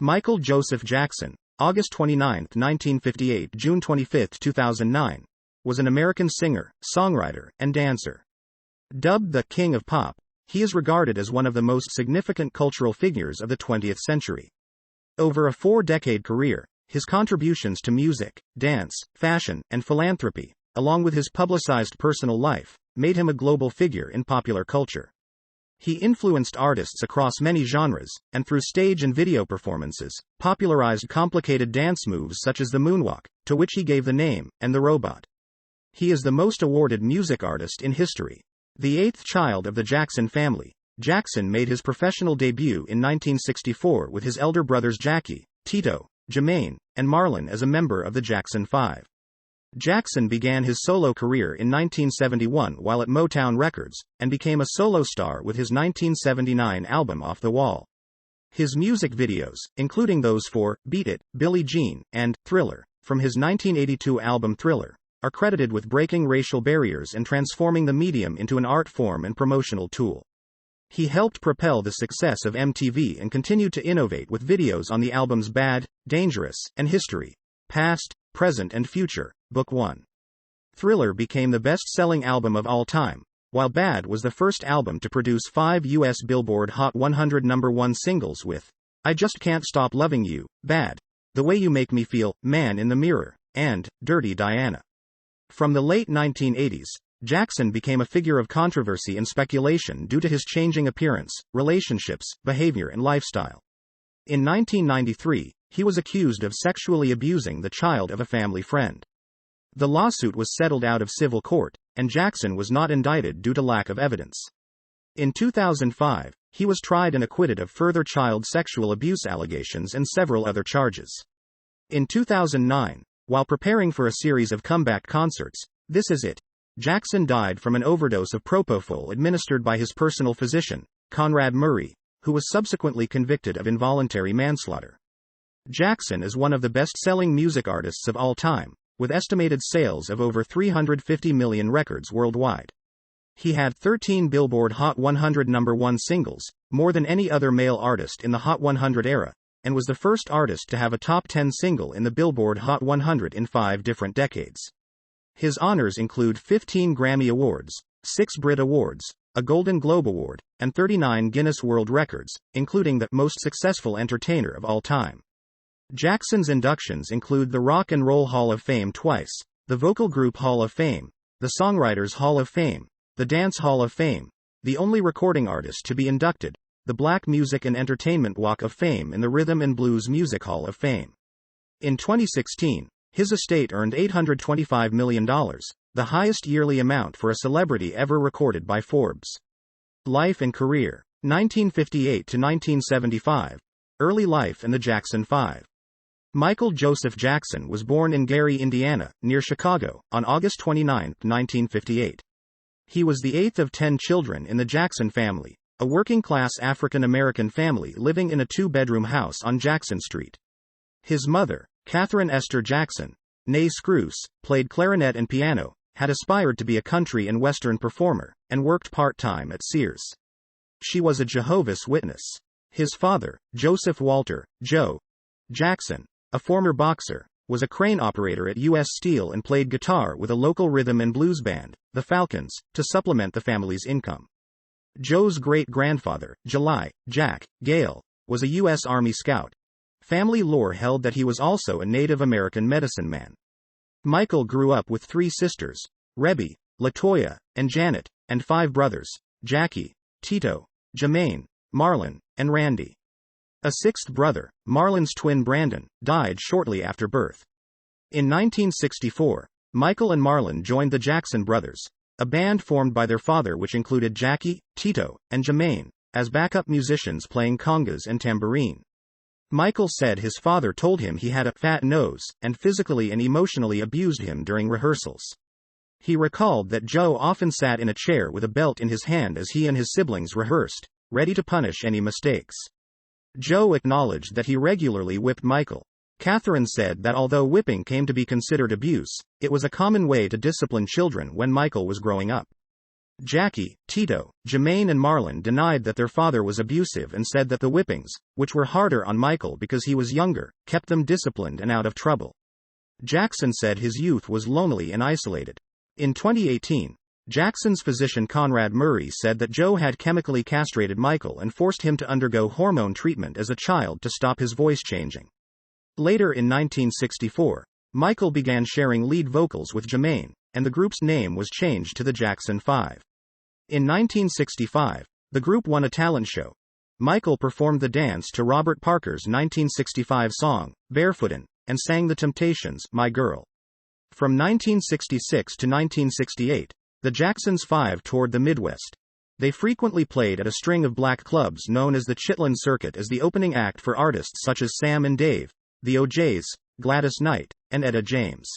Michael Joseph Jackson, August 29, 1958 – June 25, 2009, was an American singer, songwriter, and dancer. Dubbed the King of Pop, he is regarded as one of the most significant cultural figures of the 20th century. Over a 4-decade career, his contributions to music, dance, fashion, and philanthropy, along with his publicized personal life, made him a global figure in popular culture. He influenced artists across many genres, and through stage and video performances, popularized complicated dance moves such as the moonwalk, to which he gave the name, and the robot. He is the most awarded music artist in history. The eighth child of the Jackson family, Jackson made his professional debut in 1964 with his elder brothers Jackie, Tito, Jermaine, and Marlon as a member of the Jackson 5. Jackson began his solo career in 1971 while at Motown Records, and became a solo star with his 1979 album Off the Wall. His music videos, including those for Beat It, Billie Jean, and Thriller, from his 1982 album Thriller, are credited with breaking racial barriers and transforming the medium into an art form and promotional tool. He helped propel the success of MTV and continued to innovate with videos on the albums Bad, Dangerous, and History, Past, Present and Future, Book 1. Thriller became the best-selling album of all time, while Bad was the first album to produce 5 U.S. Billboard Hot 100 #1 singles with I Just Can't Stop Loving You, Bad, The Way You Make Me Feel, Man in the Mirror, and Dirty Diana. From the late 1980s, Jackson became a figure of controversy and speculation due to his changing appearance, relationships, behavior and lifestyle. In 1993, he was accused of sexually abusing the child of a family friend. The lawsuit was settled out of civil court, and Jackson was not indicted due to lack of evidence. In 2005, he was tried and acquitted of further child sexual abuse allegations and several other charges. In 2009, while preparing for a series of comeback concerts, This Is It, Jackson died from an overdose of propofol administered by his personal physician, Conrad Murray, who was subsequently convicted of involuntary manslaughter. Jackson is one of the best-selling music artists of all time, with estimated sales of over 350 million records worldwide. He had 13 Billboard Hot 100 #1 singles, more than any other male artist in the Hot 100 era, and was the first artist to have a top 10 single in the Billboard Hot 100 in 5 different decades. His honors include 15 Grammy Awards, 6 Brit Awards, a Golden Globe Award, and 39 Guinness World Records, including the most successful entertainer of all time. Jackson's inductions include the Rock and Roll Hall of Fame twice, the Vocal Group Hall of Fame, the Songwriters Hall of Fame, the Dance Hall of Fame, the only recording artist to be inducted, the Black Music and Entertainment Walk of Fame and the Rhythm and Blues Music Hall of Fame. In 2016, his estate earned $825 million, the highest yearly amount for a celebrity ever recorded by Forbes. Life and career: 1958 to 1975, early life and the Jackson 5. Michael Joseph Jackson was born in Gary, Indiana, near Chicago, on August 29, 1958. He was the eighth of 10 children in the Jackson family, a working-class African-American family living in a 2-bedroom house on Jackson Street. His mother, Catherine Esther Jackson, née Scruse, played clarinet and piano, had aspired to be a country and western performer, and worked part-time at Sears. She was a Jehovah's Witness. His father, Joseph Walter, Joe Jackson, a former boxer, was a crane operator at U.S. Steel and played guitar with a local rhythm and blues band, the Falcons, to supplement the family's income. Joe's great-grandfather, Jack Gale, was a U.S. Army Scout. Family lore held that he was also a Native American medicine man. Michael grew up with 3 sisters, Rebby, LaToya, and Janet, and 5 brothers, Jackie, Tito, Jermaine, Marlon, and Randy. A 6th brother, Marlon's twin Brandon, died shortly after birth. In 1964, Michael and Marlon joined the Jackson Brothers, a band formed by their father which included Jackie, Tito, and Jermaine, as backup musicians playing congas and tambourine. Michael said his father told him he had a fat nose, and physically and emotionally abused him during rehearsals. He recalled that Joe often sat in a chair with a belt in his hand as he and his siblings rehearsed, ready to punish any mistakes. Joe acknowledged that he regularly whipped Michael. Catherine said that although whipping came to be considered abuse, it was a common way to discipline children when Michael was growing up. Jackie, Tito, Jermaine and Marlon denied that their father was abusive and said that the whippings, which were harder on Michael because he was younger, kept them disciplined and out of trouble. Jackson said his youth was lonely and isolated. In 2018, Jackson's physician Conrad Murray said that Joe had chemically castrated Michael and forced him to undergo hormone treatment as a child to stop his voice changing. Later in 1964, Michael began sharing lead vocals with Jermaine, and the group's name was changed to the Jackson 5. In 1965, the group won a talent show. Michael performed the dance to Robert Parker's 1965 song, Barefootin', and sang The Temptations' My Girl. From 1966 to 1968, the Jacksons 5 toured the Midwest. They frequently played at a string of black clubs known as the Chitlin Circuit as the opening act for artists such as Sam and Dave, the O'Jays, Gladys Knight, and Etta James.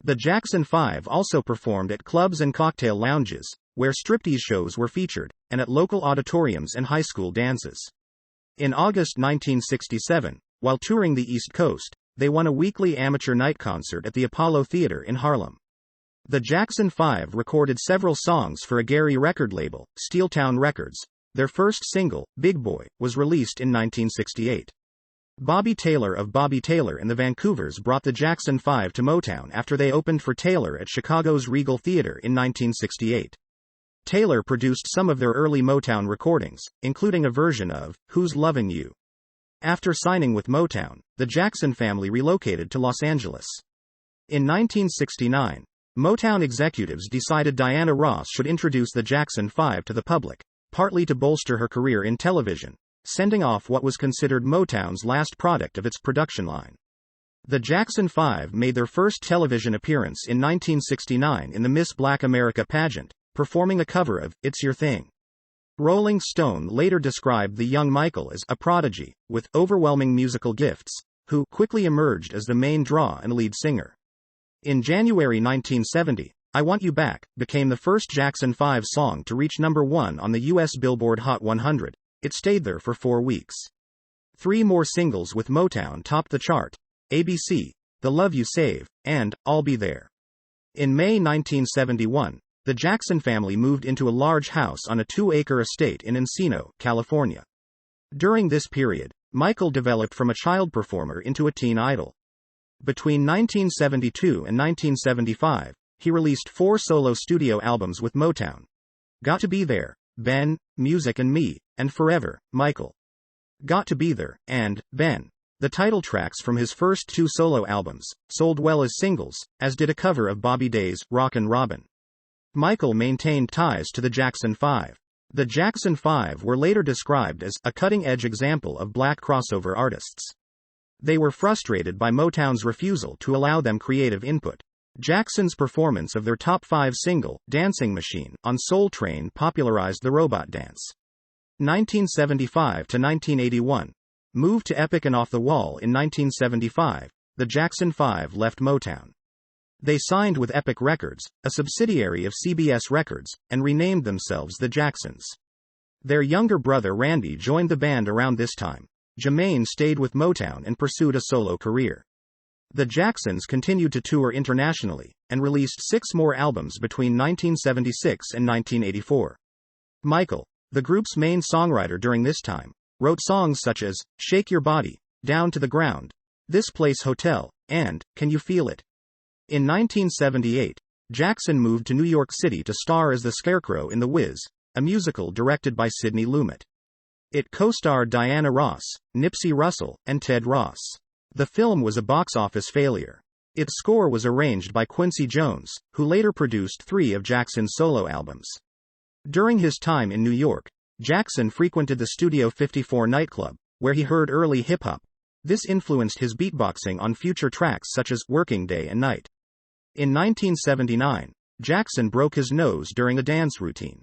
The Jackson 5 also performed at clubs and cocktail lounges, where striptease shows were featured, and at local auditoriums and high school dances. In August 1967, while touring the East Coast, they won a weekly amateur night concert at the Apollo Theater in Harlem. The Jackson 5 recorded several songs for a Gary record label, Steeltown Records. Their first single, Big Boy, was released in 1968. Bobby Taylor of Bobby Taylor and the Vancouvers brought the Jackson 5 to Motown after they opened for Taylor at Chicago's Regal Theater in 1968. Taylor produced some of their early Motown recordings, including a version of Who's Lovin' You. After signing with Motown, the Jackson family relocated to Los Angeles. In 1969, Motown executives decided Diana Ross should introduce the Jackson 5 to the public, partly to bolster her career in television, sending off what was considered Motown's last product of its production line. The Jackson 5 made their first television appearance in 1969 in the Miss Black America pageant, performing a cover of It's Your Thing. Rolling Stone later described the young Michael as a prodigy, with overwhelming musical gifts, who quickly emerged as the main draw and lead singer. In January 1970, I Want You Back became the first Jackson 5 song to reach number 1 on the U.S. Billboard Hot 100. It stayed there for 4 weeks. 3 more singles with Motown topped the chart: ABC, The Love You Save, and I'll Be There. In May 1971, the Jackson family moved into a large house on a 2-acre estate in Encino, California. During this period, Michael developed from a child performer into a teen idol. Between 1972 and 1975, he released 4 solo studio albums with Motown: Got to Be There, Ben, Music and Me, and Forever, Michael. Got to Be There, and Ben, the title tracks from his first 2 solo albums, sold well as singles, as did a cover of Bobby Day's Rockin' Robin. Michael maintained ties to the Jackson 5. The Jackson 5 were later described as a cutting-edge example of black crossover artists. They were frustrated by Motown's refusal to allow them creative input. Jackson's performance of their top 5 single, Dancing Machine, on Soul Train popularized the robot dance. 1975 to 1981. Moved to Epic and Off the Wall in 1975, the Jackson 5 left Motown. They signed with Epic Records, a subsidiary of CBS Records, and renamed themselves the Jacksons. Their younger brother Randy joined the band around this time. Jermaine stayed with Motown and pursued a solo career. The Jacksons continued to tour internationally, and released 6 more albums between 1976 and 1984. Michael, the group's main songwriter during this time, wrote songs such as Shake Your Body, Down to the Ground, This Place Hotel, and Can You Feel It? In 1978, Jackson moved to New York City to star as the Scarecrow in The Wiz, a musical directed by Sidney Lumet. It co-starred Diana Ross, Nipsey Russell, and Ted Ross. The film was a box office failure. Its score was arranged by Quincy Jones, who later produced 3 of Jackson's solo albums. During his time in New York, Jackson frequented the Studio 54 nightclub, where he heard early hip-hop. This influenced his beatboxing on future tracks such as Working Day and Night. In 1979, Jackson broke his nose during a dance routine.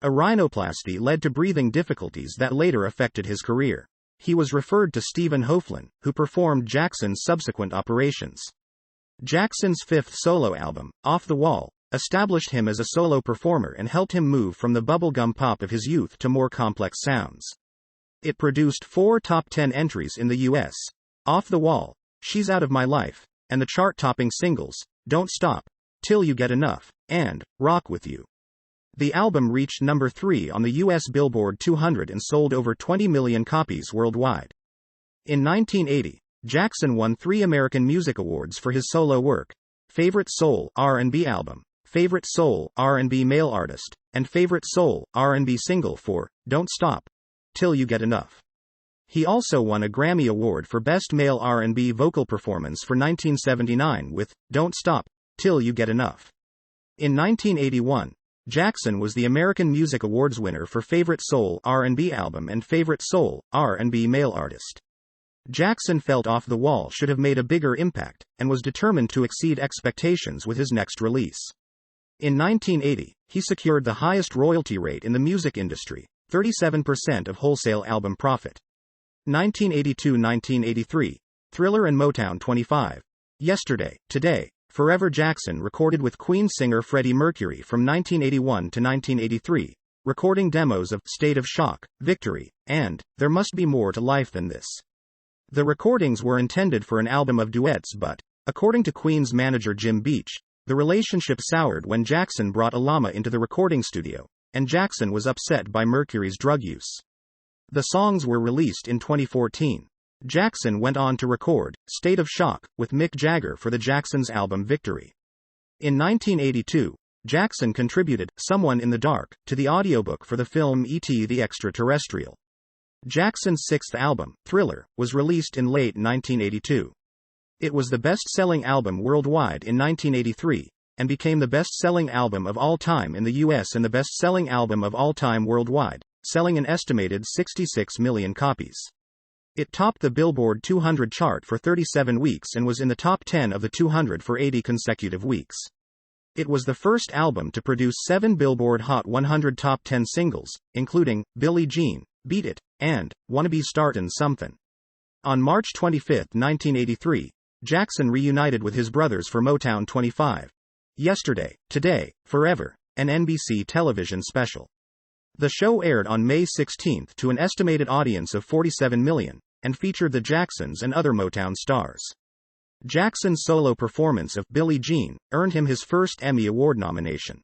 A rhinoplasty led to breathing difficulties that later affected his career. He was referred to Stephen Hoeflin, who performed Jackson's subsequent operations. Jackson's 5th solo album, Off the Wall, established him as a solo performer and helped him move from the bubblegum pop of his youth to more complex sounds. It produced 4 top 10 entries in the U.S. Off the Wall, She's Out of My Life, and the chart-topping singles, Don't Stop, Till You Get Enough, and Rock With You. The album reached number 3 on the US Billboard 200 and sold over 20 million copies worldwide. In 1980, Jackson won 3 American Music Awards for his solo work: Favorite Soul R&B Album, Favorite Soul R&B Male Artist, and Favorite Soul R&B Single for Don't Stop Till You Get Enough. He also won a Grammy Award for Best Male R&B Vocal Performance for 1979 with Don't Stop Till You Get Enough. In 1981, Jackson was the American Music Awards winner for Favorite Soul R&B Album and Favorite Soul R&B Male Artist. Jackson felt Off the Wall should have made a bigger impact, and was determined to exceed expectations with his next release. In 1980, he secured the highest royalty rate in the music industry, 37% of wholesale album profit. 1982-1983, Thriller and Motown 25. Yesterday, Today, Forever. Jackson recorded with Queen singer Freddie Mercury from 1981 to 1983, recording demos of State of Shock, Victory, and There Must Be More to Life Than This. The recordings were intended for an album of duets, but, according to Queen's manager Jim Beach, the relationship soured when Jackson brought a llama into the recording studio, and Jackson was upset by Mercury's drug use. The songs were released in 2014. Jackson went on to record State of Shock with Mick Jagger for the Jacksons' album Victory. In 1982, Jackson contributed Someone in the Dark to the audiobook for the film E.T. the Extraterrestrial. Jackson's 6th album, Thriller, was released in late 1982. It was the best-selling album worldwide in 1983, and became the best-selling album of all time in the US and the best-selling album of all time worldwide, selling an estimated 66 million copies. It topped the Billboard 200 chart for 37 weeks and was in the top 10 of the 200 for 80 consecutive weeks. It was the first album to produce 7 Billboard Hot 100 top 10 singles, including Billie Jean, Beat It, and Wanna Be Startin' Somethin'. On March 25, 1983, Jackson reunited with his brothers for Motown 25. Yesterday, Today, Forever, an NBC television special. The show aired on May 16 to an estimated audience of 47 million, and featured the Jacksons and other Motown stars. Jackson's solo performance of Billie Jean earned him his first Emmy Award nomination.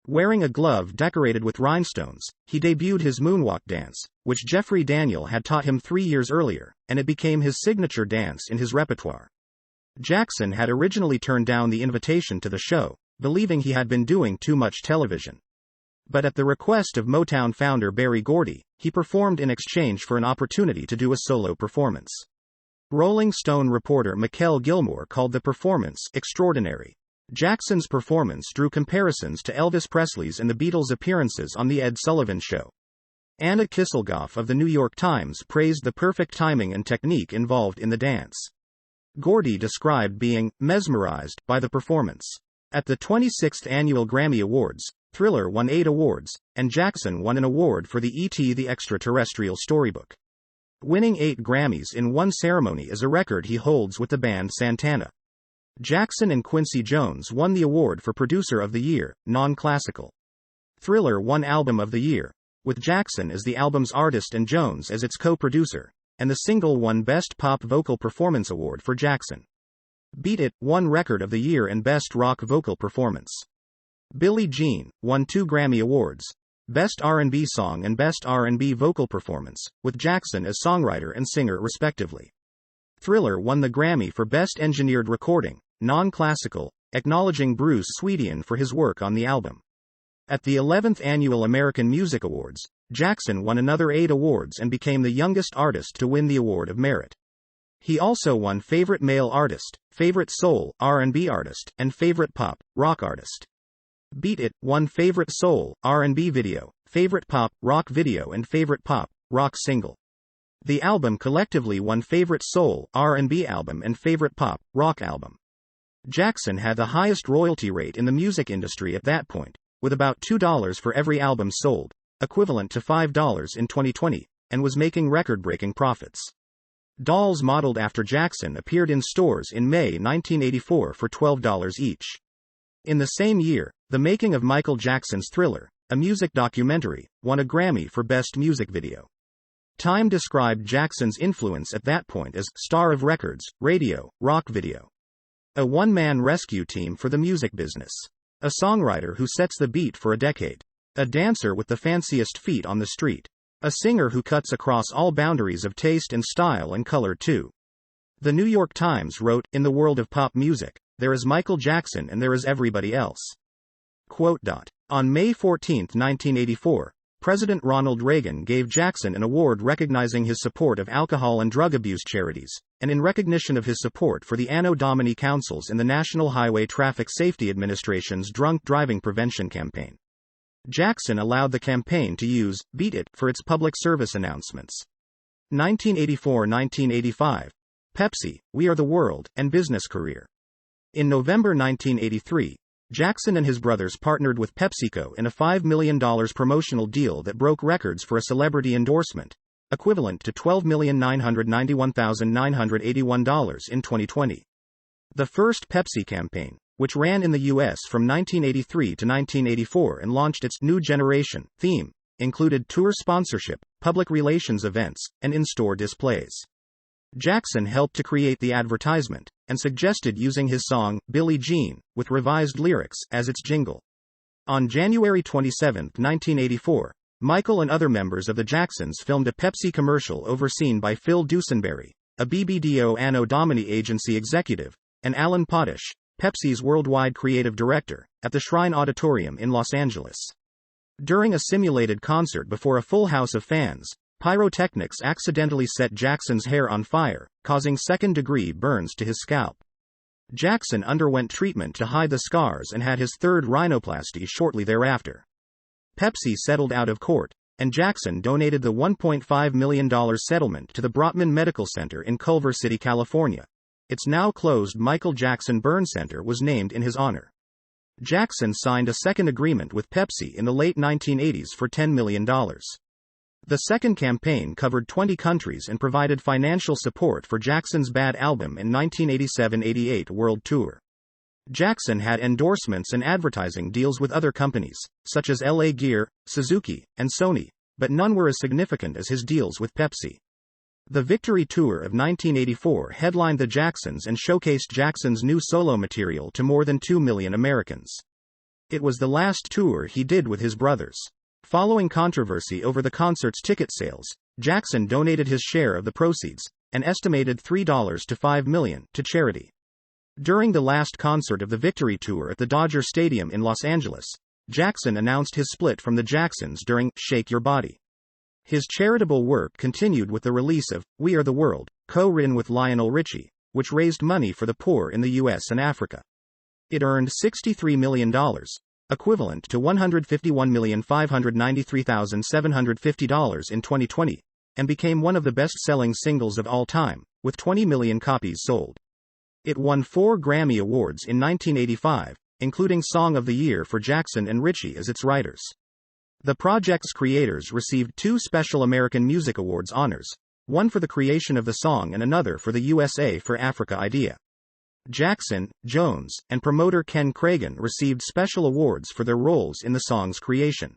Wearing a glove decorated with rhinestones, he debuted his moonwalk dance, which Jeffrey Daniel had taught him 3 years earlier, and it became his signature dance in his repertoire. Jackson had originally turned down the invitation to the show, believing he had been doing too much television. But at the request of Motown founder Berry Gordy, he performed in exchange for an opportunity to do a solo performance. Rolling Stone reporter Mikkel Gilmore called the performance extraordinary. Jackson's performance drew comparisons to Elvis Presley's and the Beatles' appearances on The Ed Sullivan Show. Anna Kisselgoff of the New York Times praised the perfect timing and technique involved in the dance. Gordy described being mesmerized by the performance. At the 26th Annual Grammy Awards, Thriller won 8 awards, and Jackson won an award for the E.T. the Extraterrestrial storybook. Winning 8 Grammys in one ceremony is a record he holds with the band Santana. Jackson and Quincy Jones won the award for Producer of the Year, non-classical. Thriller won Album of the Year, with Jackson as the album's artist and Jones as its co-producer, and the single won Best Pop Vocal Performance Award for Jackson. Beat It won Record of the Year and Best Rock Vocal Performance. Billie Jean won 2 Grammy Awards, Best R&B Song and Best R&B Vocal Performance, with Jackson as songwriter and singer respectively. Thriller won the Grammy for Best Engineered Recording, non-classical, acknowledging Bruce Swedien for his work on the album. At the 11th Annual American Music Awards, Jackson won another 8 awards and became the youngest artist to win the Award of Merit. He also won Favorite Male Artist, Favorite Soul R&B Artist, and Favorite Pop Rock Artist. Beat It won Favorite Soul R&B Video, Favorite Pop Rock Video and Favorite Pop Rock Single. The album collectively won Favorite Soul R&B Album and Favorite Pop Rock Album. Jackson had the highest royalty rate in the music industry at that point, with about $2 for every album sold, equivalent to $5 in 2020, and was making record-breaking profits. Dolls modeled after Jackson appeared in stores in May 1984 for $12 each. In the same year, The Making of Michael Jackson's Thriller, a music documentary, won a Grammy for Best Music Video. Time described Jackson's influence at that point as star of records, radio, rock video. A one-man rescue team for the music business. A songwriter who sets the beat for a decade. A dancer with the fanciest feet on the street. A singer who cuts across all boundaries of taste and style and color too. The New York Times wrote, "In the world of pop music, there is Michael Jackson and there is everybody else." Quote. On May 14, 1984, President Ronald Reagan gave Jackson an award recognizing his support of alcohol and drug abuse charities, and in recognition of his support for the Anno Domini councils and the National Highway Traffic Safety Administration's drunk driving prevention campaign. Jackson allowed the campaign to use "Beat It" for its public service announcements. 1984-1985. Pepsi, We Are the World, and business career. In November 1983, Jackson and his brothers partnered with PepsiCo in a $5 million promotional deal that broke records for a celebrity endorsement, equivalent to $12,991,981 in 2020. The first Pepsi campaign, which ran in the U.S. from 1983 to 1984 and launched its New Generation theme, included tour sponsorship, public relations events, and in-store displays. Jackson helped to create the advertisement, and suggested using his song, Billie Jean, with revised lyrics, as its jingle. On January 27, 1984, Michael and other members of the Jacksons filmed a Pepsi commercial overseen by Phil Dusenberry, a BBDO Anno Domini agency executive, and Alan Potash, Pepsi's worldwide creative director, at the Shrine Auditorium in Los Angeles. During a simulated concert before a full house of fans, pyrotechnics accidentally set Jackson's hair on fire, causing second-degree burns to his scalp. Jackson underwent treatment to hide the scars and had his third rhinoplasty shortly thereafter. Pepsi settled out of court, and Jackson donated the $1.5 million settlement to the Brotman Medical Center in Culver City, California. Its now closed Michael Jackson Burn Center was named in his honor. Jackson signed a second agreement with Pepsi in the late 1980s for $10 million. The second campaign covered 20 countries and provided financial support for Jackson's Bad album in 1987-88 World Tour. Jackson had endorsements and advertising deals with other companies, such as LA Gear, Suzuki, and Sony, but none were as significant as his deals with Pepsi. The Victory Tour of 1984 headlined the Jacksons and showcased Jackson's new solo material to more than 2 million Americans. It was the last tour he did with his brothers. Following controversy over the concert's ticket sales, Jackson donated his share of the proceeds, an estimated $3 to $5 million, to charity. During the last concert of the Victory Tour at the Dodger Stadium in Los Angeles, Jackson announced his split from the Jacksons during "Shake Your Body." His charitable work continued with the release of We Are the World, co-written with Lionel Richie, which raised money for the poor in the U.S. and Africa. It earned $63 million. Equivalent to $151,593,750 in 2020, and became one of the best-selling singles of all time, with 20 million copies sold. It won 4 Grammy Awards in 1985, including Song of the Year for Jackson and Richie as its writers. The project's creators received 2 Special American Music Awards honors, one for the creation of the song and another for the USA for Africa idea. Jackson, Jones, and promoter Ken Cragen received special awards for their roles in the song's creation.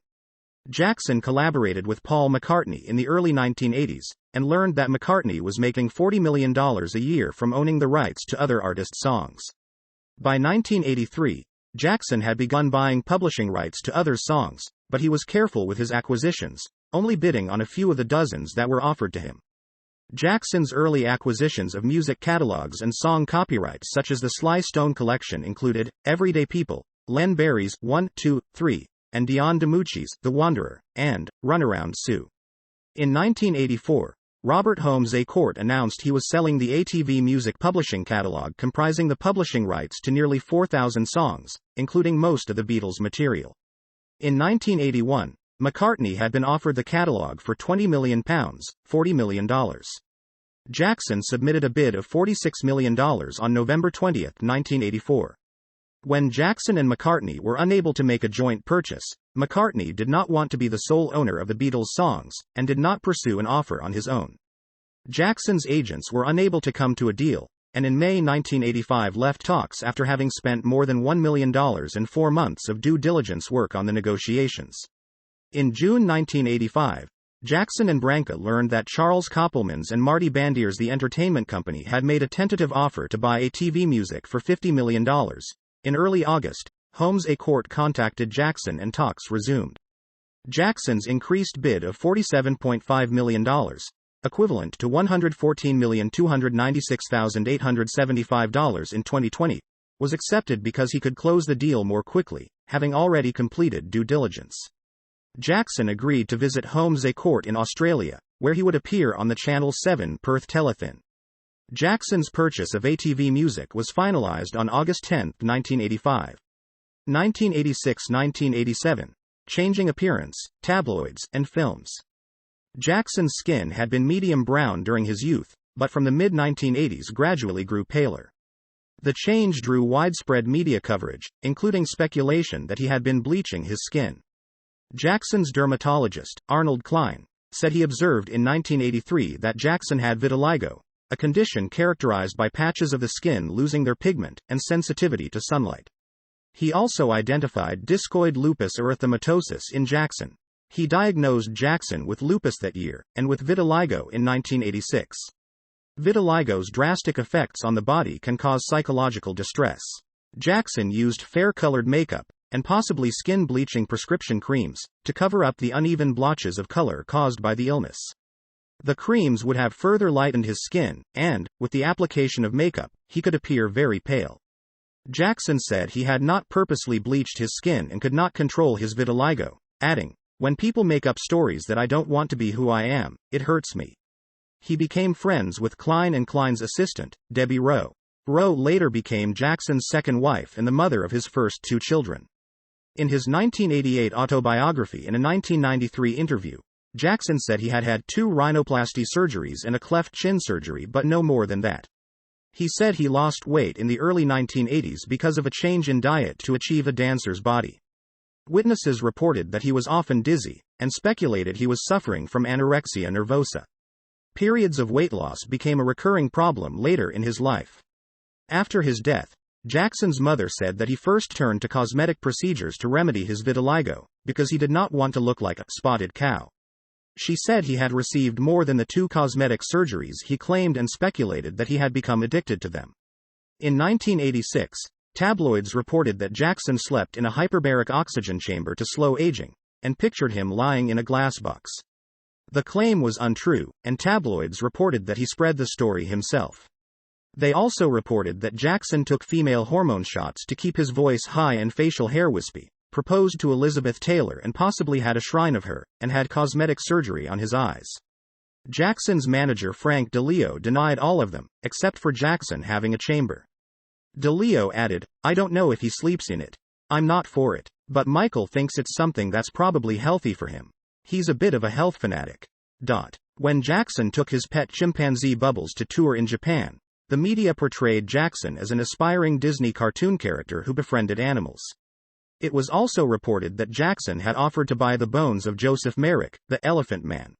Jackson collaborated with Paul McCartney in the early 1980s, and learned that McCartney was making $40 million a year from owning the rights to other artists' songs. By 1983, Jackson had begun buying publishing rights to others' songs, but he was careful with his acquisitions, only bidding on a few of the dozens that were offered to him. Jackson's early acquisitions of music catalogs and song copyrights such as the Sly Stone collection included Everyday People, Len Barry's 1, 2, 3, and Dion DiMucci's The Wanderer, and Runaround Sue. In 1984, Robert Holmes A. Court announced he was selling the ATV Music Publishing catalog comprising the publishing rights to nearly 4,000 songs, including most of the Beatles' material. In 1981, McCartney had been offered the catalog for £20 million, $40 million. Jackson submitted a bid of $46 million on November 20, 1984. When Jackson and McCartney were unable to make a joint purchase, McCartney did not want to be the sole owner of the Beatles' songs, and did not pursue an offer on his own. Jackson's agents were unable to come to a deal, and in May 1985 left talks after having spent more than $1 million and 4 months of due diligence work on the negotiations. In June 1985, Jackson and Branca learned that Charles Koppelman's and Marty Bandier's The Entertainment Company had made a tentative offer to buy ATV Music for $50 million. In early August, Holmes A. Court contacted Jackson and talks resumed. Jackson's increased bid of $47.5 million, equivalent to $114,296,875 in 2020, was accepted because he could close the deal more quickly, having already completed due diligence. Jackson agreed to visit Holmes A Court in Australia, where he would appear on the Channel 7 Perth telethon. Jackson's purchase of ATV Music was finalized on August 10, 1985. 1986-1987. Changing appearance, tabloids, and films. Jackson's skin had been medium brown during his youth, but from the mid-1980s gradually grew paler. The change drew widespread media coverage, including speculation that he had been bleaching his skin. Jackson's dermatologist, Arnold Klein, said he observed in 1983 that Jackson had vitiligo, a condition characterized by patches of the skin losing their pigment and sensitivity to sunlight. He also identified discoid lupus erythematosus in Jackson. He diagnosed Jackson with lupus that year, and with vitiligo in 1986. Vitiligo's drastic effects on the body can cause psychological distress. Jackson used fair-colored makeup, and possibly skin-bleaching prescription creams, to cover up the uneven blotches of color caused by the illness. The creams would have further lightened his skin, and, with the application of makeup, he could appear very pale. Jackson said he had not purposely bleached his skin and could not control his vitiligo, adding, "When people make up stories that I don't want to be who I am, it hurts me." He became friends with Klein and Klein's assistant, Debbie Rowe. Rowe later became Jackson's second wife and the mother of his first two children. In his 1988 autobiography and a 1993 interview, Jackson said he had had 2 rhinoplasty surgeries and a cleft chin surgery, but no more than that. He said he lost weight in the early 1980s because of a change in diet to achieve a dancer's body. Witnesses reported that he was often dizzy, and speculated he was suffering from anorexia nervosa. Periods of weight loss became a recurring problem later in his life. After his death, Jackson's mother said that he first turned to cosmetic procedures to remedy his vitiligo, because he did not want to look like a spotted cow. She said he had received more than the 2 cosmetic surgeries he claimed and speculated that he had become addicted to them. In 1986, tabloids reported that Jackson slept in a hyperbaric oxygen chamber to slow aging, and pictured him lying in a glass box. The claim was untrue, and tabloids reported that he spread the story himself. They also reported that Jackson took female hormone shots to keep his voice high and facial hair wispy, proposed to Elizabeth Taylor and possibly had a shrine of her, and had cosmetic surgery on his eyes. Jackson's manager Frank DeLeo denied all of them, except for Jackson having a chamber. DeLeo added, "I don't know if he sleeps in it. I'm not for it. But Michael thinks it's something that's probably healthy for him. He's a bit of a health fanatic." When Jackson took his pet chimpanzee Bubbles to tour in Japan, the media portrayed Jackson as an aspiring Disney cartoon character who befriended animals. It was also reported that Jackson had offered to buy the bones of Joseph Merrick, the Elephant Man.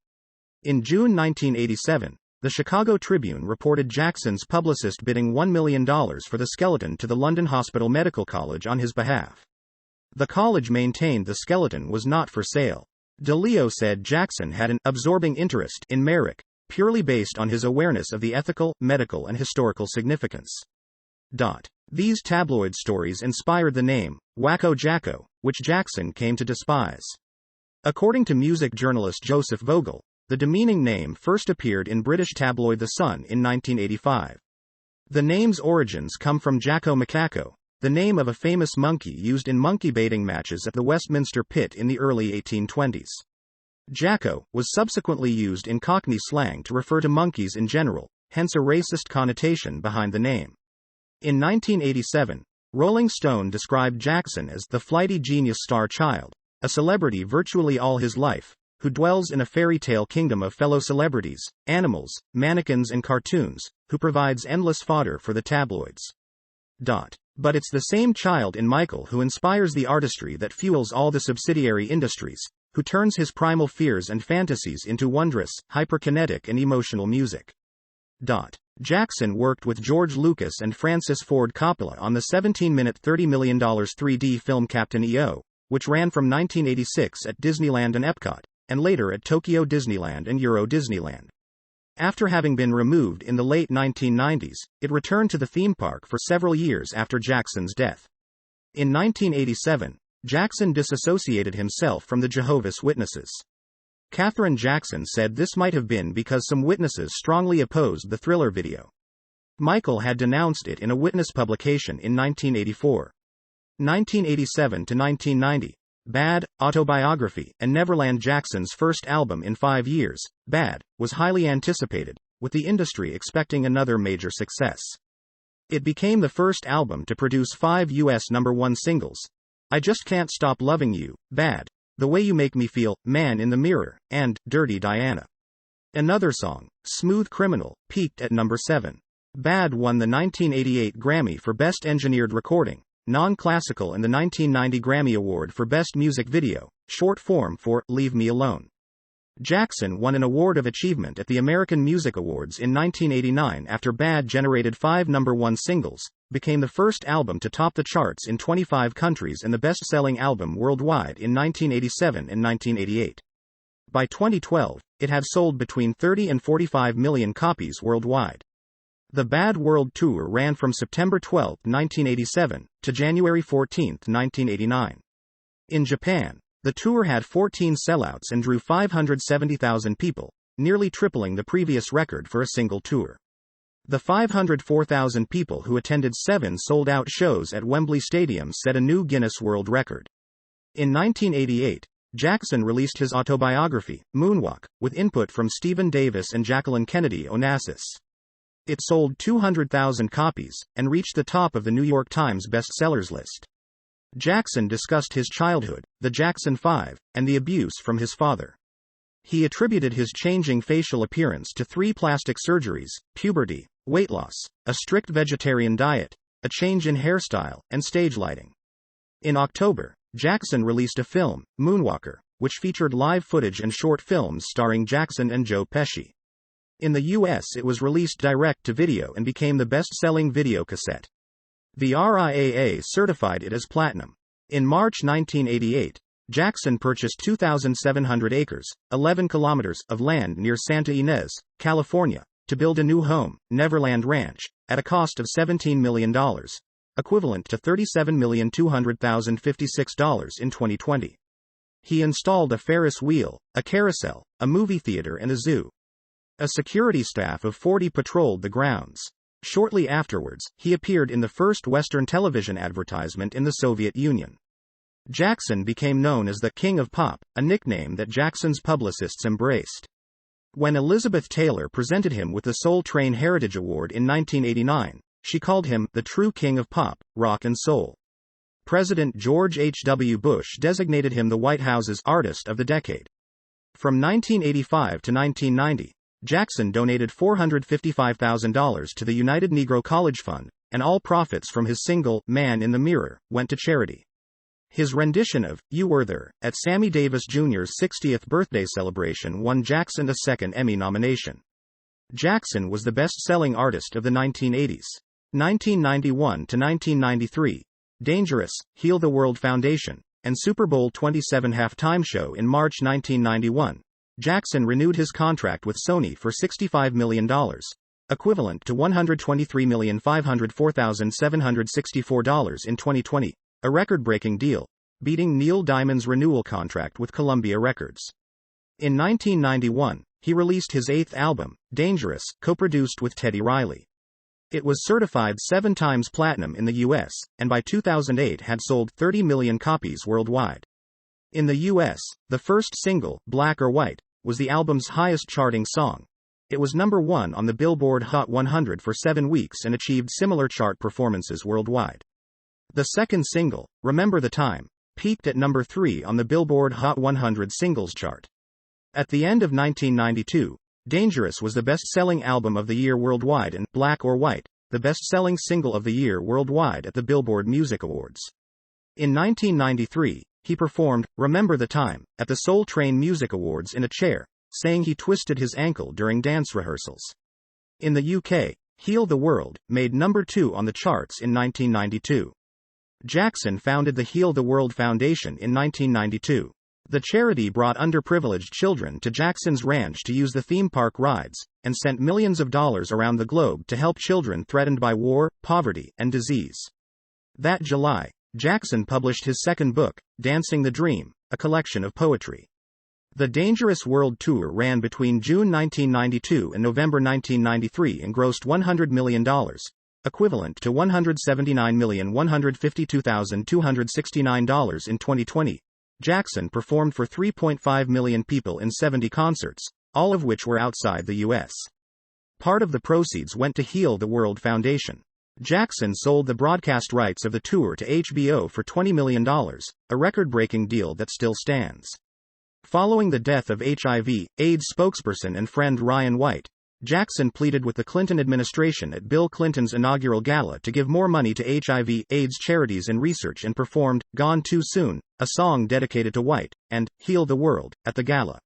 In June 1987, the Chicago Tribune reported Jackson's publicist bidding $1 million for the skeleton to the London Hospital Medical College on his behalf. The college maintained the skeleton was not for sale. DeLeo said Jackson had an absorbing interest in Merrick, purely based on his awareness of the ethical, medical, and historical significance. These tabloid stories inspired the name, Wacko Jacko, which Jackson came to despise. According to music journalist Joseph Vogel, the demeaning name first appeared in British tabloid The Sun in 1985. The name's origins come from Jacko Macaco, the name of a famous monkey used in monkey baiting matches at the Westminster Pit in the early 1820s. Jacko was subsequently used in Cockney slang to refer to monkeys in general, hence a racist connotation behind the name. In 1987, Rolling Stone described Jackson as the flighty genius star child, a celebrity virtually all his life, who dwells in a fairy tale kingdom of fellow celebrities, animals, mannequins and cartoons, who provides endless fodder for the tabloids. But it's the same child in Michael who inspires the artistry that fuels all the subsidiary industries, who turns his primal fears and fantasies into wondrous, hyperkinetic and emotional music. Jackson worked with George Lucas and Francis Ford Coppola on the 17-minute $30 million 3D film Captain EO, which ran from 1986 at Disneyland and Epcot, and later at Tokyo Disneyland and Euro Disneyland. After having been removed in the late 1990s, it returned to the theme park for several years after Jackson's death. In 1987, Jackson disassociated himself from the Jehovah's Witnesses. Katherine Jackson said this might have been because some witnesses strongly opposed the Thriller video. Michael had denounced it in a witness publication in 1984. 1987 to 1990. Bad, Autobiography, and Neverland. Jackson's first album in 5 years, Bad, was highly anticipated, with the industry expecting another major success. It became the first album to produce 5 U.S. #1 singles: I Just Can't Stop Loving You, Bad, The Way You Make Me Feel, Man in the Mirror, and Dirty Diana. Another song, Smooth Criminal, peaked at number 7. Bad won the 1988 Grammy for Best Engineered Recording, Non-Classical, and the 1990 Grammy Award for Best Music Video, short form for Leave Me Alone. Jackson won an Award of Achievement at the American Music Awards in 1989 after Bad generated 5 #1 singles, became the first album to top the charts in 25 countries and the best-selling album worldwide in 1987 and 1988. By 2012, it had sold between 30 and 45 million copies worldwide. The Bad World Tour ran from September 12, 1987, to January 14, 1989. In Japan, the tour had 14 sellouts and drew 570,000 people, nearly tripling the previous record for a single tour. The 504,000 people who attended 7 sold-out shows at Wembley Stadium set a new Guinness World Record. In 1988, Jackson released his autobiography, Moonwalk, with input from Stephen Davis and Jacqueline Kennedy Onassis. It sold 200,000 copies, and reached the top of the New York Times bestsellers list. Jackson discussed his childhood, the Jackson 5, and the abuse from his father. He attributed his changing facial appearance to 3 plastic surgeries: puberty, weight loss, a strict vegetarian diet, a change in hairstyle, and stage lighting. In October, Jackson released a film, Moonwalker, which featured live footage and short films starring Jackson and Joe Pesci. In the U.S., it was released direct-to-video and became the best-selling video cassette. The RIAA certified it as platinum. In March 1988, Jackson purchased 2,700 acres, 11 kilometers, of land near Santa Ynez, California, to build a new home, Neverland Ranch, at a cost of $17 million, equivalent to $37,200,056 in 2020. He installed a Ferris wheel, a carousel, a movie theater, and a zoo. A security staff of 40 patrolled the grounds. Shortly afterwards, he appeared in the first Western television advertisement in the Soviet Union. Jackson became known as the King of Pop, a nickname that Jackson's publicists embraced. When Elizabeth Taylor presented him with the Soul Train Heritage Award in 1989, she called him the true king of pop, rock and soul. President George H.W. Bush designated him the White House's Artist of the Decade. From 1985 to 1990, Jackson donated $455,000 to the United Negro College Fund, and all profits from his single, Man in the Mirror, went to charity. His rendition of You Were There at Sammy Davis Jr.'s 60th birthday celebration won Jackson a second Emmy nomination. Jackson was the best-selling artist of the 1980s. 1991 to 1993, Dangerous, Heal the World Foundation, and Super Bowl XXVII halftime show. In March 1991, Jackson renewed his contract with Sony for $65 million, equivalent to $123,504,764 in 2020, a record-breaking deal, beating Neil Diamond's renewal contract with Columbia Records. In 1991, he released his 8th album, Dangerous, co-produced with Teddy Riley. It was certified 7 times platinum in the US, and by 2008 had sold 30 million copies worldwide. In the US, the first single, Black or White, was the album's highest-charting song. It was number 1 on the Billboard Hot 100 for 7 weeks and achieved similar chart performances worldwide. The second single, Remember the Time, peaked at number 3 on the Billboard Hot 100 singles chart. At the end of 1992, Dangerous was the best-selling album of the year worldwide and Black or White, the best-selling single of the year worldwide at the Billboard Music Awards. In 1993, he performed Remember the Time at the Soul Train Music Awards in a chair, saying he twisted his ankle during dance rehearsals. In the UK, Heal the World made number 2 on the charts in 1992. Jackson founded the Heal the World Foundation in 1992. The charity brought underprivileged children to Jackson's ranch to use the theme park rides, and sent millions of dollars around the globe to help children threatened by war, poverty, and disease. That July, Jackson published his second book, Dancing the Dream, a collection of poetry. The Dangerous World Tour ran between June 1992 and November 1993 and grossed $100 million, equivalent to $179,152,269 in 2020. Jackson performed for 3.5 million people in 70 concerts, all of which were outside the U.S. Part of the proceeds went to Heal the World Foundation. Jackson sold the broadcast rights of the tour to HBO for $20 million, a record-breaking deal that still stands. Following the death of HIV/AIDS spokesperson and friend Ryan White, Jackson pleaded with the Clinton administration at Bill Clinton's inaugural gala to give more money to HIV/AIDS charities and research and performed Gone Too Soon, a song dedicated to White, and Heal the World at the gala.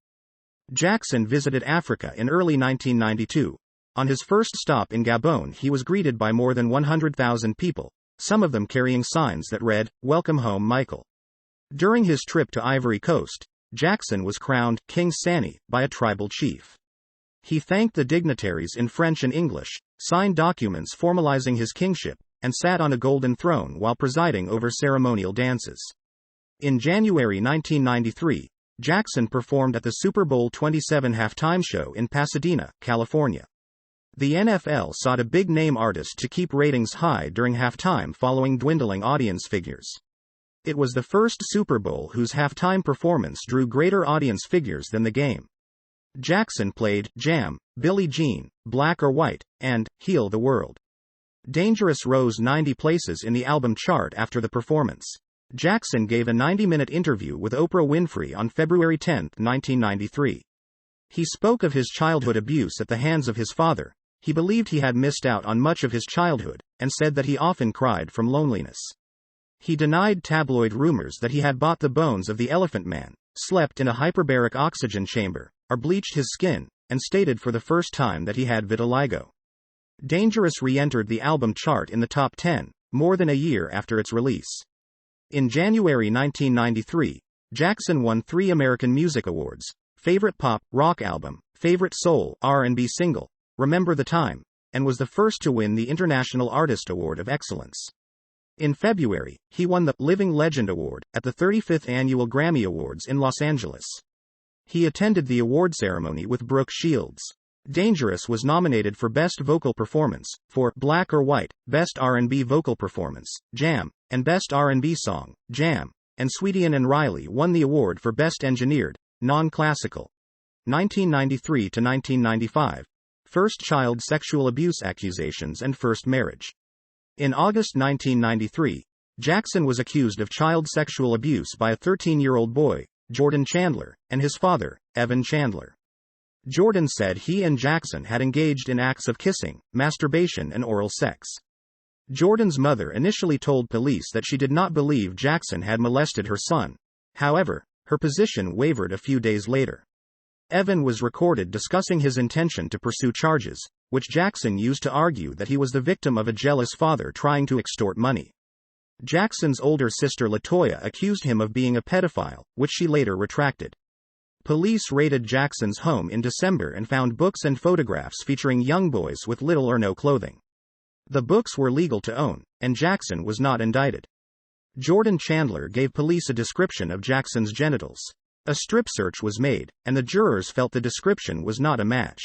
Jackson visited Africa in early 1992. On his first stop in Gabon, he was greeted by more than 100,000 people, some of them carrying signs that read, "Welcome home, Michael." During his trip to Ivory Coast, Jackson was crowned King Sani by a tribal chief. He thanked the dignitaries in French and English, signed documents formalizing his kingship, and sat on a golden throne while presiding over ceremonial dances. In January 1993, Jackson performed at the Super Bowl XXVII halftime show in Pasadena, California. The NFL sought a big-name artist to keep ratings high during halftime following dwindling audience figures. It was the first Super Bowl whose halftime performance drew greater audience figures than the game. Jackson played Jam, Billie Jean, Black or White, and Heal the World. Dangerous rose 90 places in the album chart after the performance. Jackson gave a 90-minute interview with Oprah Winfrey on February 10, 1993. He spoke of his childhood abuse at the hands of his father. He believed he had missed out on much of his childhood, and said that he often cried from loneliness. He denied tabloid rumors that he had bought the bones of the Elephant Man, slept in a hyperbaric oxygen chamber, or bleached his skin, and stated for the first time that he had vitiligo. Dangerous re-entered the album chart in the top 10, more than a year after its release. In January 1993, Jackson won 3 American Music Awards: Favorite Pop, Rock Album, Favorite Soul, R&B Single, Remember the Time, and was the first to win the International Artist Award of Excellence. In February, he won the Living Legend Award at the 35th Annual Grammy Awards in Los Angeles. He attended the award ceremony with Brooke Shields. Dangerous was nominated for Best Vocal Performance, for Black or White, Best R&B Vocal Performance, Jam, and Best R&B Song, Jam, and Sweetian and Riley won the award for Best Engineered, Non-Classical. 1993 to 1995. First child sexual abuse accusations and first marriage. In August 1993, Jackson was accused of child sexual abuse by a 13-year-old boy, Jordan Chandler, and his father, Evan Chandler. Jordan said he and Jackson had engaged in acts of kissing, masturbation, and oral sex. Jordan's mother initially told police that she did not believe Jackson had molested her son. However, her position wavered a few days later. Evan was recorded discussing his intention to pursue charges, which Jackson used to argue that he was the victim of a jealous father trying to extort money. Jackson's older sister LaToya accused him of being a pedophile, which she later retracted. Police raided Jackson's home in December and found books and photographs featuring young boys with little or no clothing. The books were legal to own, and Jackson was not indicted. Jordan Chandler gave police a description of Jackson's genitals. A strip search was made, and the jurors felt the description was not a match.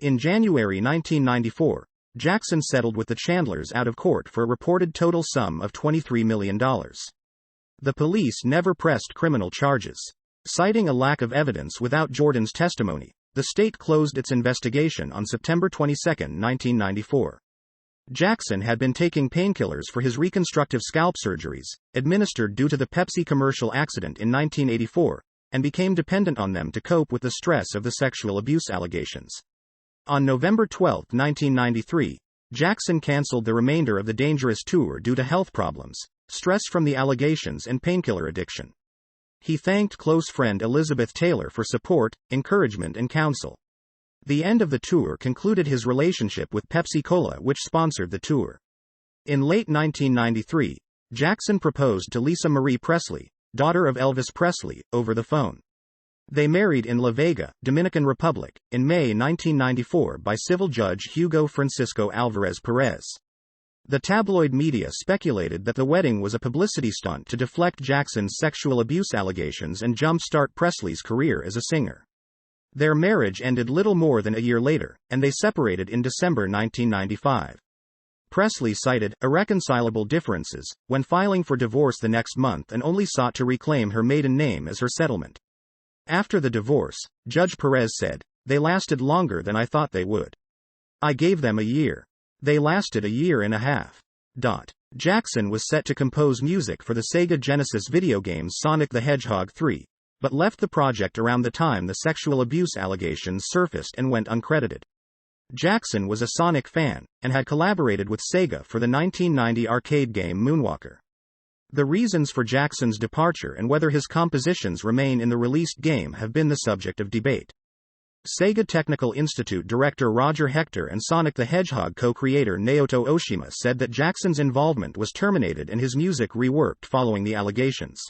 In January 1994, Jackson settled with the Chandlers out of court for a reported total sum of $23 million. The police never pressed criminal charges. Citing a lack of evidence without Jordan's testimony, the state closed its investigation on September 22, 1994. Jackson had been taking painkillers for his reconstructive scalp surgeries, administered due to the Pepsi commercial accident in 1984, and became dependent on them to cope with the stress of the sexual abuse allegations. On November 12, 1993, Jackson canceled the remainder of the Dangerous tour due to health problems, stress from the allegations, and painkiller addiction. He thanked close friend Elizabeth Taylor for support, encouragement, and counsel. The end of the tour concluded his relationship with Pepsi Cola, which sponsored the tour. In late 1993, Jackson proposed to Lisa Marie Presley, daughter of Elvis Presley, over the phone. They married in La Vega, Dominican Republic, in May 1994 by civil judge Hugo Francisco Alvarez Perez. The tabloid media speculated that the wedding was a publicity stunt to deflect Jackson's sexual abuse allegations and jumpstart Presley's career as a singer. Their marriage ended little more than a year later, and they separated in December 1995. Presley cited irreconcilable differences when filing for divorce the next month and only sought to reclaim her maiden name as her settlement. After the divorce, Judge Perez said, "They lasted longer than I thought they would. I gave them a year. They lasted a year and a half." Jackson was set to compose music for the Sega Genesis video games Sonic the Hedgehog 3, but left the project around the time the sexual abuse allegations surfaced and went uncredited. Jackson was a Sonic fan, and had collaborated with Sega for the 1990 arcade game Moonwalker. The reasons for Jackson's departure and whether his compositions remain in the released game have been the subject of debate. Sega Technical Institute director Roger Hector and Sonic the Hedgehog co-creator Naoto Oshima said that Jackson's involvement was terminated and his music reworked following the allegations.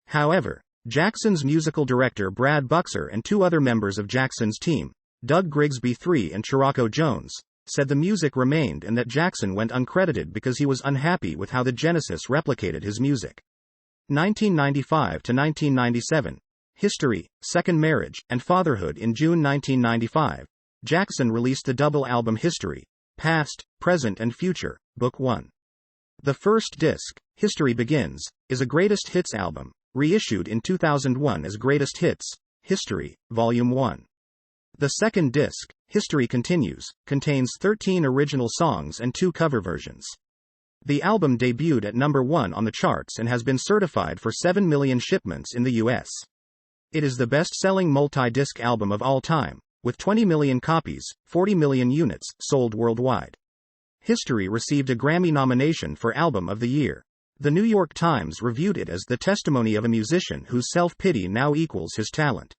However, Jackson's musical director Brad Buxer and two other members of Jackson's team, Doug Grigsby III and Chiraco Jones, said the music remained and that Jackson went uncredited because he was unhappy with how the Genesis replicated his music. 1995 to 1997. History, Second Marriage, and Fatherhood. In June 1995, Jackson released the double album History, Past, Present and Future, Book 1. The first disc, History Begins, is a greatest hits album, reissued in 2001 as Greatest Hits, History, Volume 1. The second disc, History Continues, contains 13 original songs and 2 cover versions. The album debuted at number 1 on the charts and has been certified for 7 million shipments in the U.S. It is the best-selling multi-disc album of all time, with 20 million copies, 40 million units, sold worldwide. History received a Grammy nomination for Album of the Year. The New York Times reviewed it as the testimony of a musician whose self-pity now equals his talent.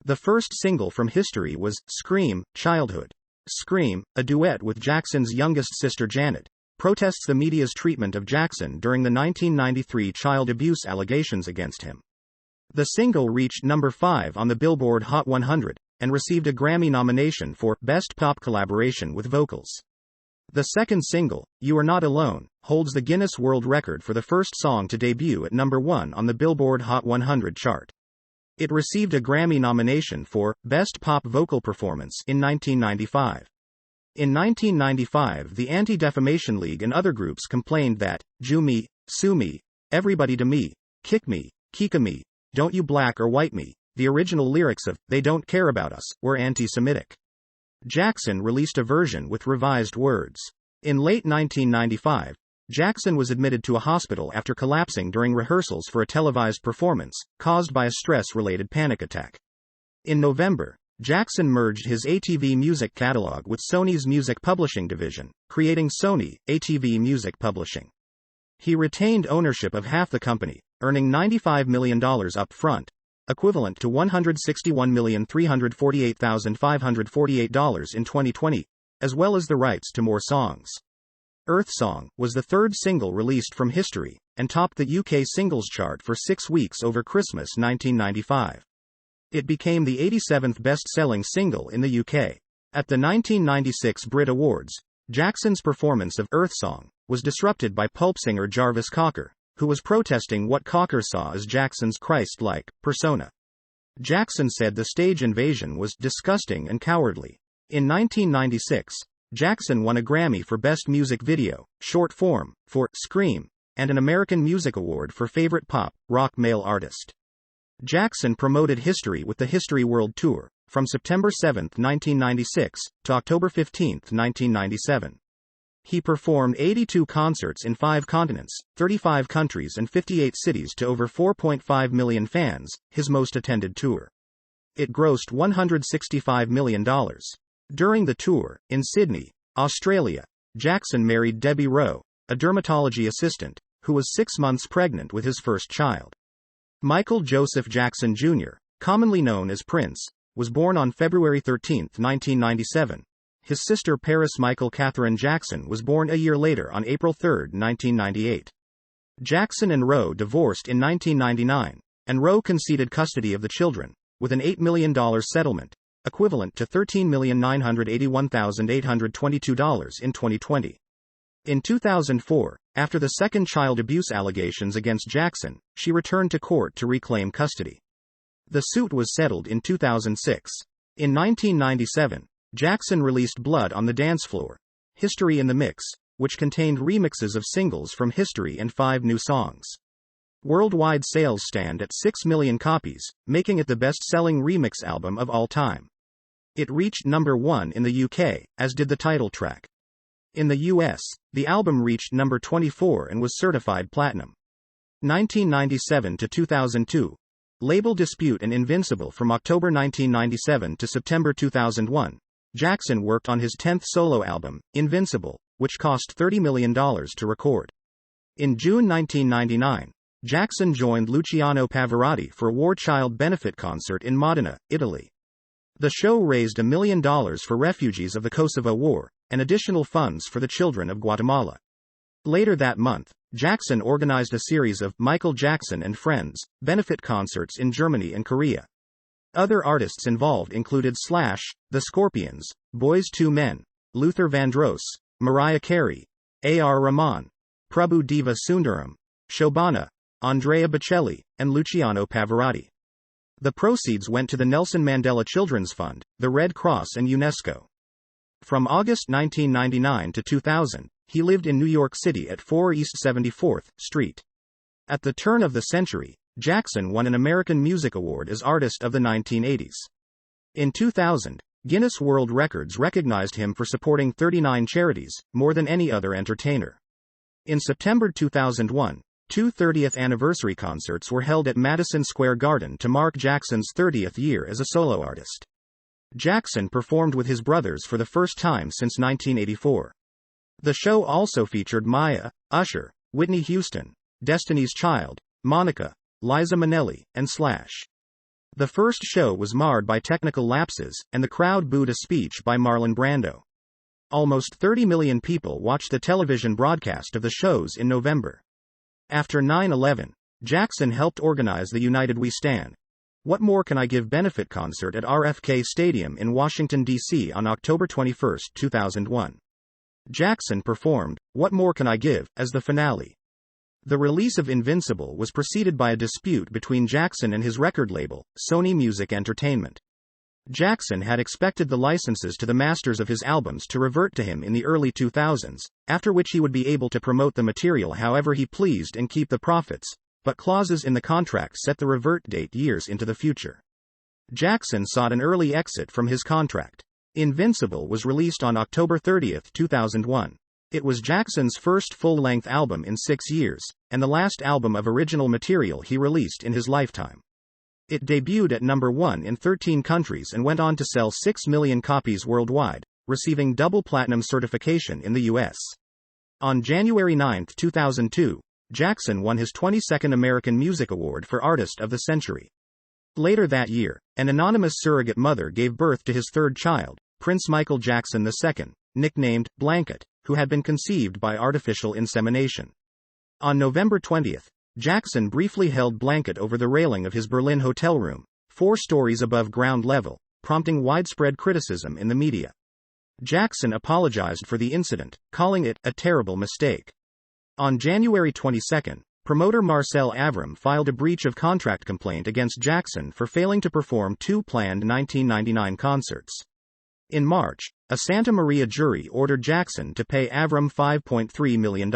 The first single from History was Scream, Childhood. Scream, a duet with Jackson's youngest sister Janet, protests the media's treatment of Jackson during the 1993 child abuse allegations against him. The single reached number 5 on the Billboard Hot 100, and received a Grammy nomination for Best Pop Collaboration with Vocals. The second single, You Are Not Alone, holds the Guinness World Record for the first song to debut at number 1 on the Billboard Hot 100 chart. It received a Grammy nomination for Best Pop Vocal Performance in 1995. In 1995, the Anti-Defamation League and other groups complained that Jew me, sue me, everybody to me, kick me, kika me, don't you black or white me, the original lyrics of They Don't Care About Us were anti-Semitic. Jackson released a version with revised words. In late 1995, Jackson was admitted to a hospital after collapsing during rehearsals for a televised performance, caused by a stress-related panic attack. In November, Jackson merged his ATV Music catalog with Sony's music publishing division, creating Sony ATV Music Publishing. He retained ownership of half the company, earning $95 million up front, equivalent to $161,348,548 in 2020, as well as the rights to more songs. Earth Song was the third single released from History, and topped the UK singles chart for 6 weeks over Christmas 1995. It became the 87th best-selling single in the UK. At the 1996 Brit Awards, Jackson's performance of Earth Song was disrupted by Pulp singer Jarvis Cocker, who was protesting what Cocker saw as Jackson's Christ-like persona. Jackson said the stage invasion was disgusting and cowardly. In 1996, Jackson won a Grammy for Best Music Video, Short Form, for Scream, and an American Music Award for Favorite Pop, Rock Male Artist. Jackson promoted History with the History World Tour, from September 7, 1996, to October 15, 1997. He performed 82 concerts in 5 continents, 35 countries and 58 cities to over 4.5 million fans, his most attended tour. It grossed $165 million. During the tour, in Sydney, Australia, Jackson married Debbie Rowe, a dermatology assistant, who was 6 months pregnant with his first child. Michael Joseph Jackson Jr., commonly known as Prince, was born on February 13, 1997. His sister Paris Michael Catherine Jackson was born a year later on April 3, 1998. Jackson and Rowe divorced in 1999, and Rowe conceded custody of the children, with an $8 million settlement, equivalent to $13,981,822 in 2020. In 2004, after the second child abuse allegations against Jackson, she returned to court to reclaim custody. The suit was settled in 2006. In 1997, Jackson released Blood on the Dance Floor, History in the Mix, which contained remixes of singles from History and 5 new songs. Worldwide sales stand at 6 million copies, making it the best-selling remix album of all time. It reached number 1 in the UK, as did the title track. In the US, the album reached number 24 and was certified platinum. 1997 to 2002. Label dispute and Invincible. From October 1997 to September 2001, Jackson worked on his 10th solo album, Invincible, which cost $30 million to record. In June 1999, Jackson joined Luciano Pavarotti for a war child benefit concert in Modena, Italy. The show raised $1 million for refugees of the Kosovo War, and additional funds for the children of Guatemala. Later that month, Jackson organized a series of Michael Jackson and Friends benefit concerts in Germany and Korea. Other artists involved included Slash, The Scorpions, Boyz II Men, Luther Vandross, Mariah Carey, A.R. Rahman, Prabhu Deva Sundaram, Shobana, Andrea Bocelli, and Luciano Pavarotti. The proceeds went to the Nelson Mandela Children's Fund, the Red Cross and UNESCO. From August 1999 to 2000, he lived in New York City at 4 East 74th Street. At the turn of the century, Jackson won an American Music Award as Artist of the 1980s. In 2000, Guinness World Records recognized him for supporting 39 charities, more than any other entertainer. In September 2001, 2 30th anniversary concerts were held at Madison Square Garden to mark Jackson's 30th year as a solo artist. Jackson performed with his brothers for the first time since 1984. The show also featured Maya, Usher, Whitney Houston, Destiny's Child, Monica, Liza Minnelli, and Slash. The first show was marred by technical lapses, and the crowd booed a speech by Marlon Brando. Almost 30 million people watched the television broadcast of the shows in November. After 9/11, Jackson helped organize the United We Stand, What More Can I Give benefit concert at RFK Stadium in Washington, D.C. on October 21, 2001. Jackson performed What More Can I Give as the finale. The release of Invincible was preceded by a dispute between Jackson and his record label, Sony Music Entertainment. Jackson had expected the licenses to the masters of his albums to revert to him in the early 2000s, after which he would be able to promote the material however he pleased and keep the profits, but clauses in the contract set the revert date years into the future. Jackson sought an early exit from his contract. Invincible was released on October 30, 2001. It was Jackson's first full-length album in 6 years, and the last album of original material he released in his lifetime. It debuted at number 1 in 13 countries and went on to sell 6 million copies worldwide, receiving double platinum certification in the US. On January 9, 2002, Jackson won his 22nd American Music Award for Artist of the Century. Later that year, an anonymous surrogate mother gave birth to his third child, Prince Michael Jackson II, nicknamed Blanket, who had been conceived by artificial insemination. On November 20, Jackson briefly held Blanket over the railing of his Berlin hotel room, 4 stories above ground level, prompting widespread criticism in the media. Jackson apologized for the incident, calling it a terrible mistake. On January 22, promoter Marcel Avram filed a breach of contract complaint against Jackson for failing to perform 2 planned 1999 concerts. In March, a Santa Maria jury ordered Jackson to pay Avram $5.3 million.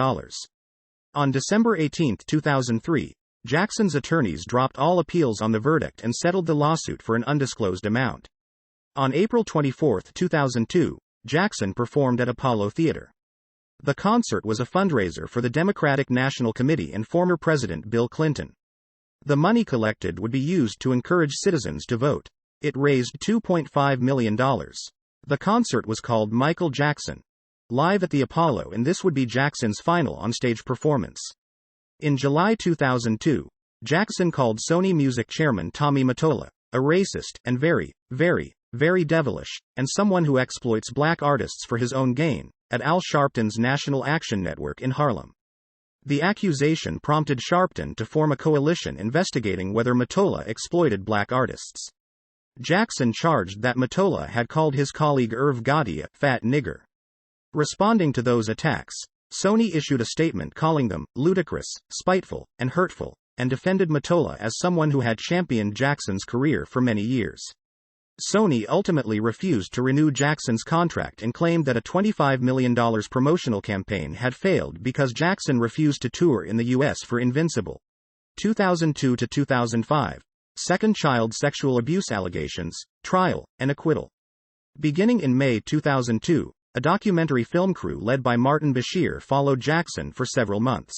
On December 18, 2003, Jackson's attorneys dropped all appeals on the verdict and settled the lawsuit for an undisclosed amount. On April 24, 2002, Jackson performed at Apollo Theater. The concert was a fundraiser for the Democratic National Committee and former President Bill Clinton. The money collected would be used to encourage citizens to vote. It raised $2.5 million. The concert was called Michael Jackson Live at the Apollo, and this would be Jackson's final onstage performance. In July 2002, Jackson called Sony Music chairman Tommy Mottola a racist and very, very, very devilish, and someone who exploits black artists for his own gain, at Al Sharpton's National Action Network in Harlem. The accusation prompted Sharpton to form a coalition investigating whether Mottola exploited black artists. Jackson charged that Mottola had called his colleague Irv Gotti a fat nigger. Responding to those attacks, Sony issued a statement calling them ludicrous, spiteful, and hurtful, and defended Mottola as someone who had championed Jackson's career for many years. Sony ultimately refused to renew Jackson's contract and claimed that a $25 million promotional campaign had failed because Jackson refused to tour in the U.S. for Invincible. 2002 to 2005. Second child sexual abuse allegations, trial, and acquittal. Beginning in May 2002, a documentary film crew led by Martin Bashir followed Jackson for several months.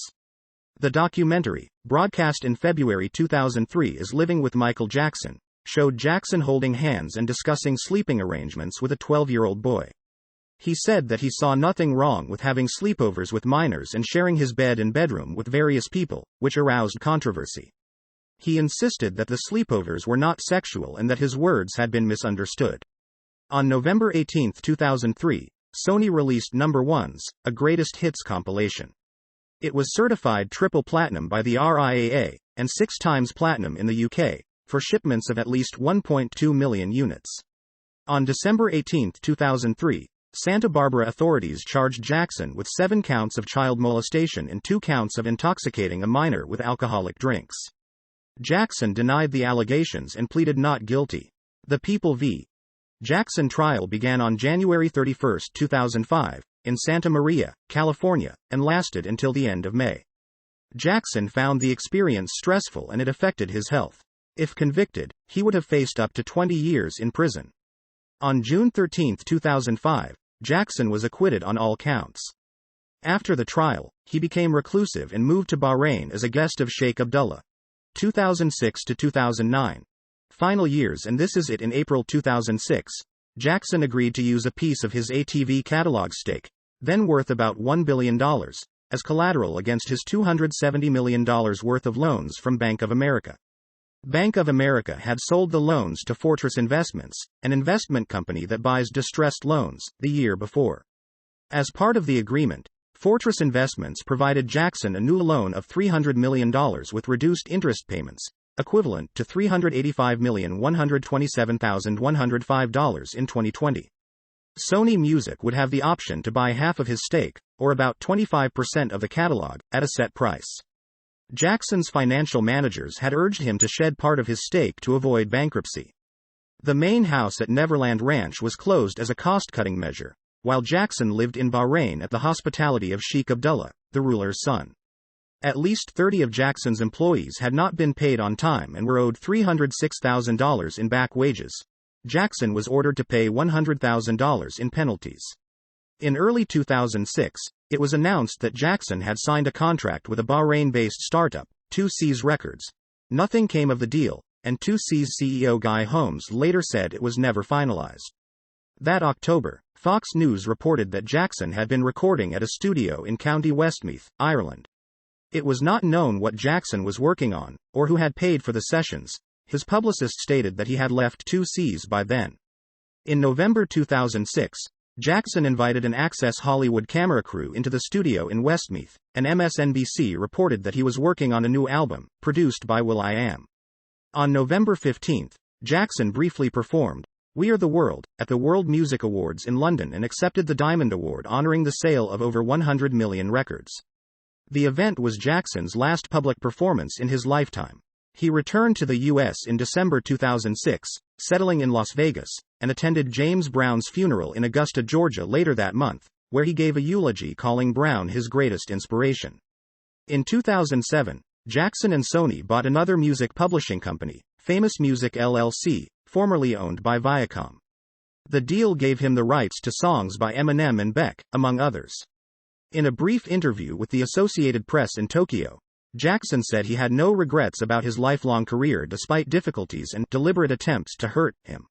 The documentary, broadcast in February 2003 as Living with Michael Jackson, showed Jackson holding hands and discussing sleeping arrangements with a 12-year-old boy. He said that he saw nothing wrong with having sleepovers with minors and sharing his bed and bedroom with various people, which aroused controversy. He insisted that the sleepovers were not sexual and that his words had been misunderstood. On November 18, 2003, Sony released Number Ones, a greatest hits compilation. It was certified triple platinum by the RIAA, and 6 times platinum in the UK, for shipments of at least 1.2 million units. On December 18, 2003, Santa Barbara authorities charged Jackson with 7 counts of child molestation and 2 counts of intoxicating a minor with alcoholic drinks. Jackson denied the allegations and pleaded not guilty. The People v. Jackson trial began on January 31, 2005, in Santa Maria, California, and lasted until the end of May. Jackson found the experience stressful and it affected his health. If convicted, he would have faced up to 20 years in prison. On June 13, 2005, Jackson was acquitted on all counts. After the trial, he became reclusive and moved to Bahrain as a guest of Sheikh Abdullah. 2006 to 2009. Final years. And this is it. In April 2006, Jackson agreed to use a piece of his ATV catalog stake, then worth about $1 billion, as collateral against his $270 million worth of loans from Bank of America. Bank of America had sold the loans to Fortress Investments, an investment company that buys distressed loans, the year before. As part of the agreement, Fortress Investments provided Jackson a new loan of $300 million with reduced interest payments, equivalent to $385,127,105 in 2020. Sony Music would have the option to buy half of his stake, or about 25% of the catalog, at a set price. Jackson's financial managers had urged him to shed part of his stake to avoid bankruptcy. The main house at Neverland Ranch was closed as a cost-cutting measure, while Jackson lived in Bahrain at the hospitality of Sheikh Abdullah, the ruler's son. At least 30 of Jackson's employees had not been paid on time and were owed $306,000 in back wages. Jackson was ordered to pay $100,000 in penalties. In early 2006, it was announced that Jackson had signed a contract with a Bahrain-based startup, 2Cs Records. Nothing came of the deal, and 2Cs CEO Guy Holmes later said it was never finalized. That October, Fox News reported that Jackson had been recording at a studio in County Westmeath, Ireland. It was not known what Jackson was working on, or who had paid for the sessions. His publicist stated that he had left 2Cs by then. In November 2006, Jackson invited an Access Hollywood camera crew into the studio in Westmeath, and MSNBC reported that he was working on a new album, produced by will.i.am. On November 15, Jackson briefly performed We Are the World at the World Music Awards in London and accepted the Diamond Award honoring the sale of over 100 million records. The event was Jackson's last public performance in his lifetime. He returned to the U.S. in December 2006, settling in Las Vegas, and attended James Brown's funeral in Augusta, Georgia later that month, where he gave a eulogy calling Brown his greatest inspiration. In 2007, Jackson and Sony bought another music publishing company, Famous Music LLC, formerly owned by Viacom. The deal gave him the rights to songs by Eminem and Beck, among others. In a brief interview with the Associated Press in Tokyo, Jackson said he had no regrets about his lifelong career despite difficulties and deliberate attempts to hurt him.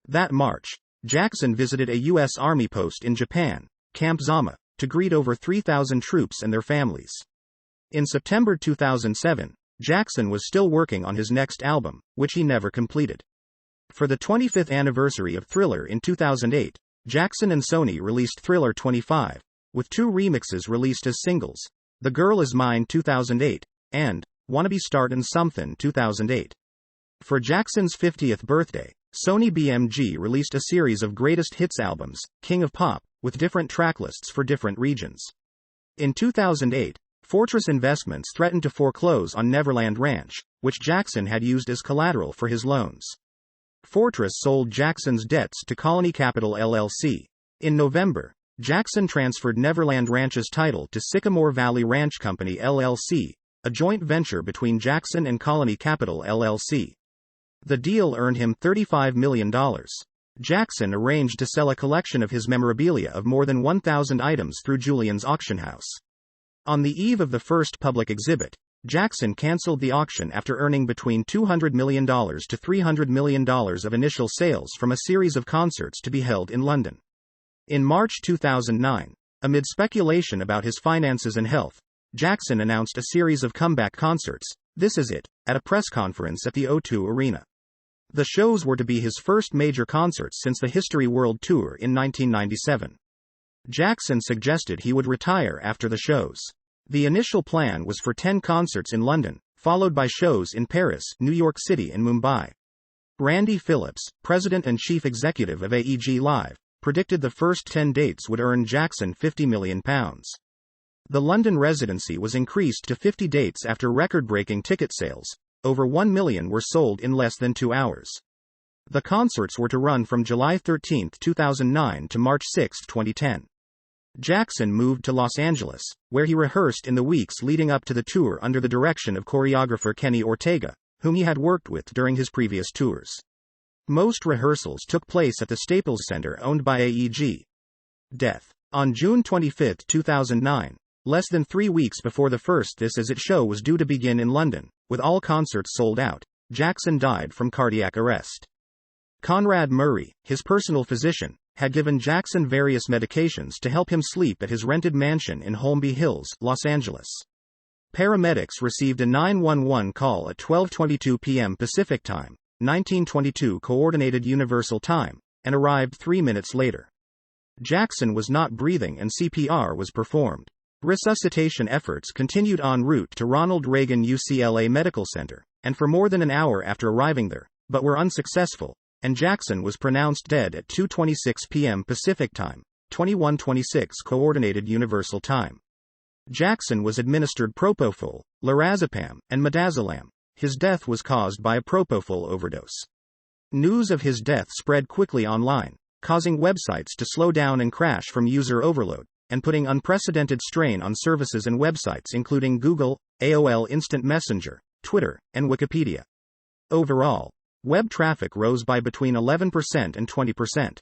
That March, Jackson visited a U.S. Army post in Japan, Camp Zama, to greet over 3,000 troops and their families. In September 2007, Jackson was still working on his next album, which he never completed. For the 25th anniversary of Thriller in 2008, Jackson and Sony released Thriller 25, with 2 remixes released as singles, The Girl Is Mine 2008, and Wannabe Startin' Somethin' 2008. For Jackson's 50th birthday, Sony BMG released a series of greatest hits albums, King of Pop, with different track lists for different regions. In 2008, Fortress Investments threatened to foreclose on Neverland Ranch, which Jackson had used as collateral for his loans. Fortress sold Jackson's debts to Colony Capital LLC. In November, Jackson transferred Neverland Ranch's title to Sycamore Valley Ranch Company LLC, a joint venture between Jackson and Colony Capital LLC. The deal earned him $35 million. Jackson arranged to sell a collection of his memorabilia of more than 1,000 items through Julien's auction house. On the eve of the first public exhibit, Jackson canceled the auction after earning between $200 million to $300 million of initial sales from a series of concerts to be held in London. In March 2009, amid speculation about his finances and health, Jackson announced a series of comeback concerts, This Is It, at a press conference at the O2 Arena. The shows were to be his first major concerts since the History World Tour in 1997. Jackson suggested he would retire after the shows. The initial plan was for 10 concerts in London, followed by shows in Paris, New York City and Mumbai. Randy Phillips, president and chief executive of AEG Live, predicted the first 10 dates would earn Jackson £50 million. The London residency was increased to 50 dates after record-breaking ticket sales. Over 1 million were sold in less than 2 hours. The concerts were to run from July 13, 2009 to March 6, 2010. Jackson moved to Los Angeles, where he rehearsed in the weeks leading up to the tour under the direction of choreographer Kenny Ortega, whom he had worked with during his previous tours. Most rehearsals took place at the Staples Center owned by AEG. Death. On June 25, 2009, less than 3 weeks before the first This Is It show was due to begin in London, with all concerts sold out, Jackson died from cardiac arrest. Conrad Murray, his personal physician, had given Jackson various medications to help him sleep at his rented mansion in Holmby Hills, Los Angeles. Paramedics received a 911 call at 12:22 p.m. Pacific Time, 1922 Coordinated Universal Time, and arrived 3 minutes later. Jackson was not breathing and CPR was performed. Resuscitation efforts continued en route to Ronald Reagan UCLA Medical Center, and for more than an hour after arriving there, but were unsuccessful, and Jackson was pronounced dead at 2:26 p.m. Pacific Time, 21:26 Coordinated Universal Time. Jackson was administered propofol, lorazepam, and midazolam. His death was caused by a propofol overdose. News of his death spread quickly online, causing websites to slow down and crash from user overload, and putting unprecedented strain on services and websites including Google, AOL Instant Messenger, Twitter, and Wikipedia. Overall, web traffic rose by between 11% and 20%.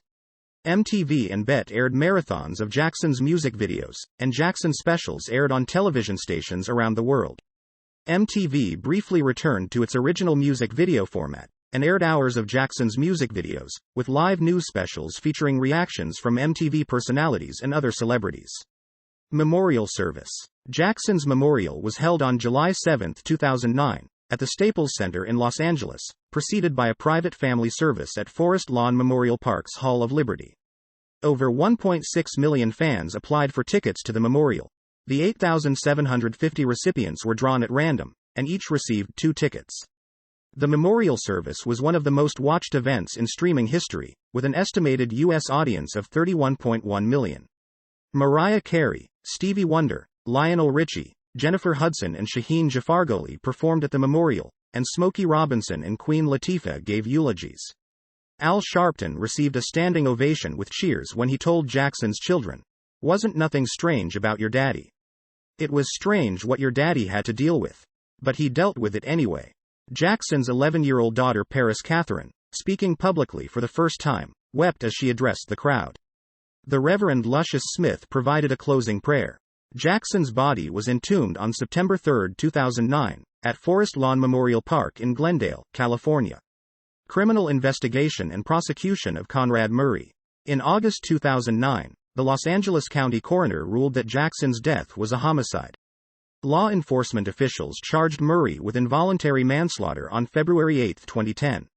MTV and BET aired marathons of Jackson's music videos, and Jackson specials aired on television stations around the world. MTV briefly returned to its original music video format, and aired hours of Jackson's music videos, with live news specials featuring reactions from MTV personalities and other celebrities. Memorial service. Jackson's memorial was held on July 7, 2009, at the Staples Center in Los Angeles, preceded by a private family service at Forest Lawn Memorial Park's Hall of Liberty. Over 1.6 million fans applied for tickets to the memorial. The 8,750 recipients were drawn at random, and each received 2 tickets. The memorial service was one of the most watched events in streaming history, with an estimated U.S. audience of 31.1 million. Mariah Carey, Stevie Wonder, Lionel Richie, Jennifer Hudson and Shaheen Jafargholi performed at the memorial, and Smokey Robinson and Queen Latifah gave eulogies. Al Sharpton received a standing ovation with cheers when he told Jackson's children, "Wasn't nothing strange about your daddy. It was strange what your daddy had to deal with. But he dealt with it anyway." Jackson's 11-year-old daughter Paris Catherine, speaking publicly for the first time, wept as she addressed the crowd. The Reverend Lucius Smith provided a closing prayer. Jackson's body was entombed on September 3, 2009, at Forest Lawn Memorial Park in Glendale, California. Criminal investigation and prosecution of Conrad Murray. In August 2009, the Los Angeles County coroner ruled that Jackson's death was a homicide. Law enforcement officials charged Murray with involuntary manslaughter on February 8, 2010.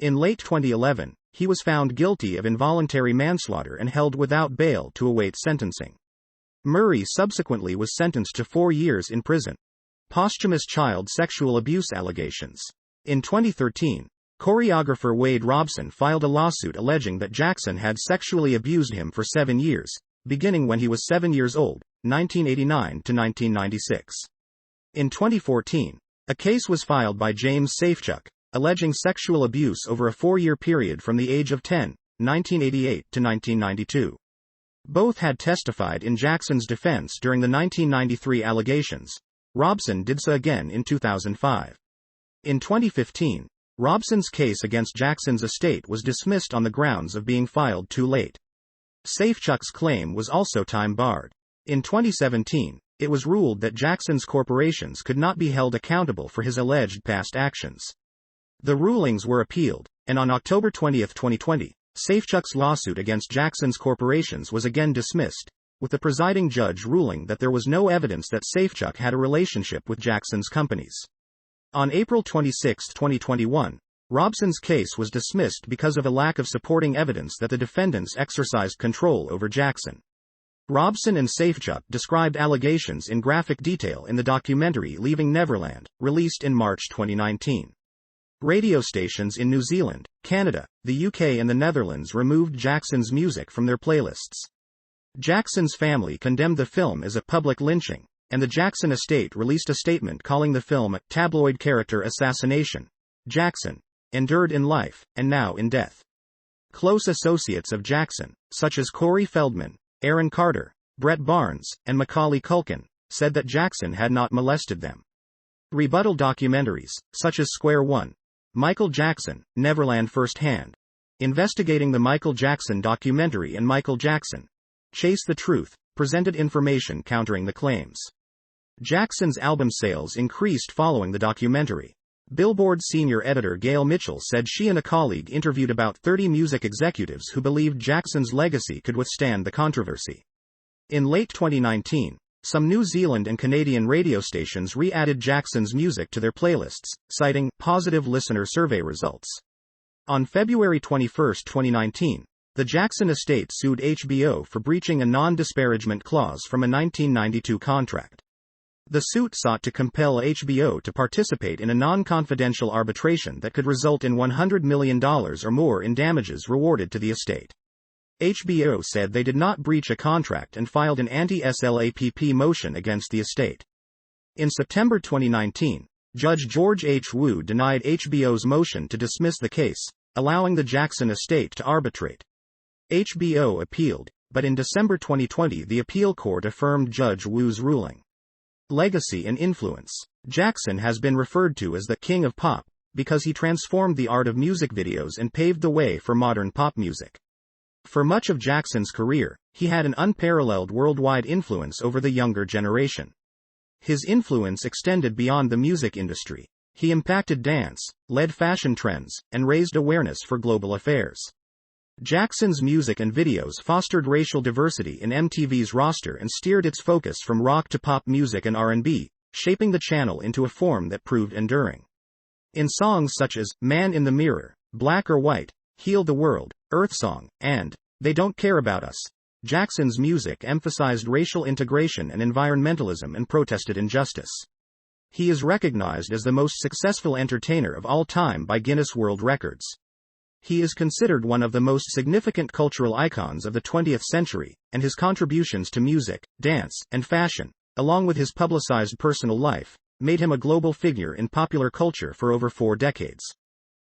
In late 2011, he was found guilty of involuntary manslaughter and held without bail to await sentencing. Murray subsequently was sentenced to 4 years in prison. Posthumous child sexual abuse allegations. In 2013, choreographer Wade Robson filed a lawsuit alleging that Jackson had sexually abused him for 7 years, beginning when he was 7 years old, 1989 to 1996. In 2014, a case was filed by James Safechuck, alleging sexual abuse over a 4-year period from the age of 10, 1988 to 1992. Both had testified in Jackson's defense during the 1993 allegations. Robson did so again in 2005. In 2015, Robson's case against Jackson's estate was dismissed on the grounds of being filed too late. Safechuck's claim was also time-barred. In 2017, it was ruled that Jackson's corporations could not be held accountable for his alleged past actions. The rulings were appealed, and on October 20, 2020, Safechuck's lawsuit against Jackson's corporations was again dismissed, with the presiding judge ruling that there was no evidence that Safechuck had a relationship with Jackson's companies. On April 26, 2021, Robson's case was dismissed because of a lack of supporting evidence that the defendants exercised control over Jackson. Robson and Safechuck described allegations in graphic detail in the documentary Leaving Neverland, released in March 2019. Radio stations in New Zealand, Canada, the UK and the Netherlands removed Jackson's music from their playlists. Jackson's family condemned the film as a public lynching, and the Jackson estate released a statement calling the film a tabloid character assassination. Jackson endured in life, and now in death. Close associates of Jackson, such as Corey Feldman, Aaron Carter, Brett Barnes, and Macaulay Culkin, said that Jackson had not molested them. Rebuttal documentaries, such as Square One, Michael Jackson, Neverland Firsthand, Investigating the Michael Jackson Documentary and Michael Jackson, Chase the Truth, presented information countering the claims. Jackson's album sales increased following the documentary. Billboard senior editor Gail Mitchell said she and a colleague interviewed about 30 music executives who believed Jackson's legacy could withstand the controversy. In late 2019, some New Zealand and Canadian radio stations re-added Jackson's music to their playlists, citing positive listener survey results. On February 21, 2019, the Jackson estate sued HBO for breaching a non-disparagement clause from a 1992 contract. The suit sought to compel HBO to participate in a non-confidential arbitration that could result in $100 million or more in damages rewarded to the estate. HBO said they did not breach a contract and filed an anti-SLAPP motion against the estate. In September 2019, Judge George H. Wu denied HBO's motion to dismiss the case, allowing the Jackson estate to arbitrate. HBO appealed, but in December 2020 the appeal court affirmed Judge Wu's ruling. Legacy and influence. Jackson has been referred to as the King of Pop, because he transformed the art of music videos and paved the way for modern pop music. For much of Jackson's career, he had an unparalleled worldwide influence over the younger generation. His influence extended beyond the music industry. He impacted dance, led fashion trends, and raised awareness for global affairs. Jackson's music and videos fostered racial diversity in MTV's roster and steered its focus from rock to pop music and R&B, shaping the channel into a form that proved enduring. In songs such as Man in the Mirror, Black or White, Heal the World, Earth Song, and They Don't Care About Us, Jackson's music emphasized racial integration and environmentalism and protested injustice. He is recognized as the most successful entertainer of all time by Guinness World Records. He is considered one of the most significant cultural icons of the 20th century, and his contributions to music, dance, and fashion, along with his publicized personal life, made him a global figure in popular culture for over 4 decades.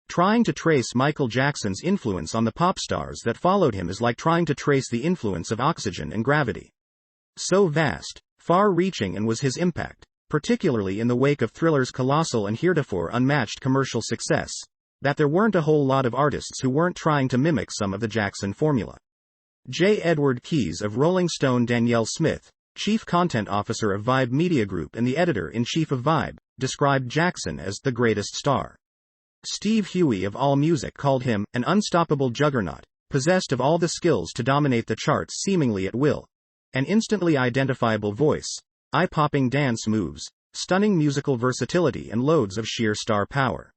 Trying to trace Michael Jackson's influence on the pop stars that followed him is like trying to trace the influence of oxygen and gravity. So vast, far-reaching and was his impact, particularly in the wake of Thriller's colossal and heretofore unmatched commercial success, that there weren't a whole lot of artists who weren't trying to mimic some of the Jackson formula. J. Edward Keyes of Rolling Stone, Danielle Smith, Chief Content Officer of Vibe Media Group and the Editor-in-Chief of Vibe, described Jackson as the greatest star. Steve Huey of AllMusic called him an unstoppable juggernaut, possessed of all the skills to dominate the charts seemingly at will. An instantly identifiable voice, eye-popping dance moves, stunning musical versatility and loads of sheer star power.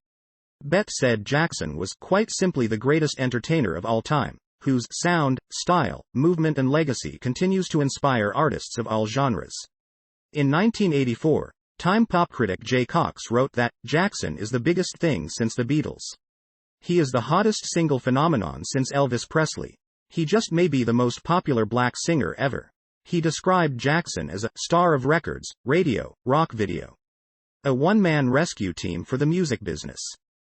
Beth said Jackson was quite simply the greatest entertainer of all time, whose sound, style, movement and legacy continues to inspire artists of all genres. In 1984, Time pop critic Jay Cox wrote that Jackson is the biggest thing since the Beatles. He is the hottest single phenomenon since Elvis Presley. He just may be the most popular black singer ever. He described Jackson as a star of records, radio, rock video. A one-man rescue team for the music business.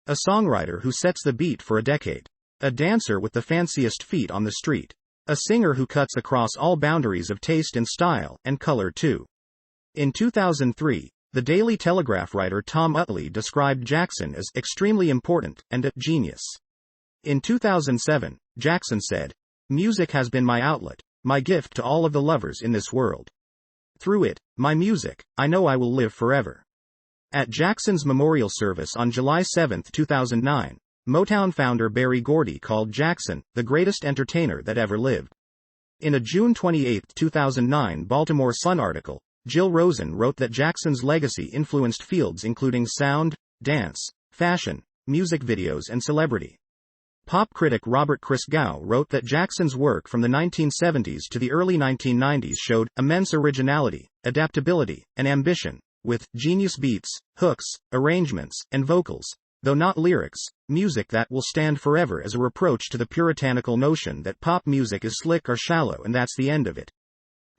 A songwriter who sets the beat for a decade. A dancer with the fanciest feet on the street. A singer who cuts across all boundaries of taste and style, and color too. In 2003, the Daily Telegraph writer Tom Utley described Jackson as extremely important and a genius. In 2007, Jackson said, "Music has been my outlet, my gift to all of the lovers in this world. Through it, my music, I know I will live forever." At Jackson's memorial service on July 7, 2009, Motown founder Berry Gordy called Jackson the greatest entertainer that ever lived. In a June 28, 2009 Baltimore Sun article, Jill Rosen wrote that Jackson's legacy influenced fields including sound, dance, fashion, music videos and celebrity. Pop critic Robert Christgau wrote that Jackson's work from the 1970s to the early 1990s showed immense originality, adaptability, and ambition, with genius beats, hooks, arrangements, and vocals, though not lyrics, music that will stand forever as a reproach to the puritanical notion that pop music is slick or shallow and that's the end of it.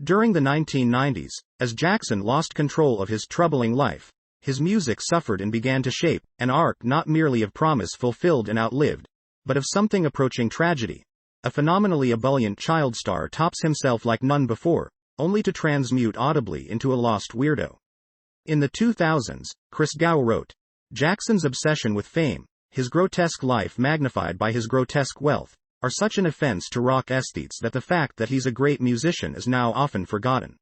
During the 1990s, as Jackson lost control of his troubling life, his music suffered and began to shape an arc not merely of promise fulfilled and outlived, but of something approaching tragedy. A phenomenally ebullient child star tops himself like none before, only to transmute audibly into a lost weirdo. In the 2000s, Christgau wrote, "Jackson's obsession with fame, his grotesque life magnified by his grotesque wealth, are such an offense to rock aesthetes that the fact that he's a great musician is now often forgotten."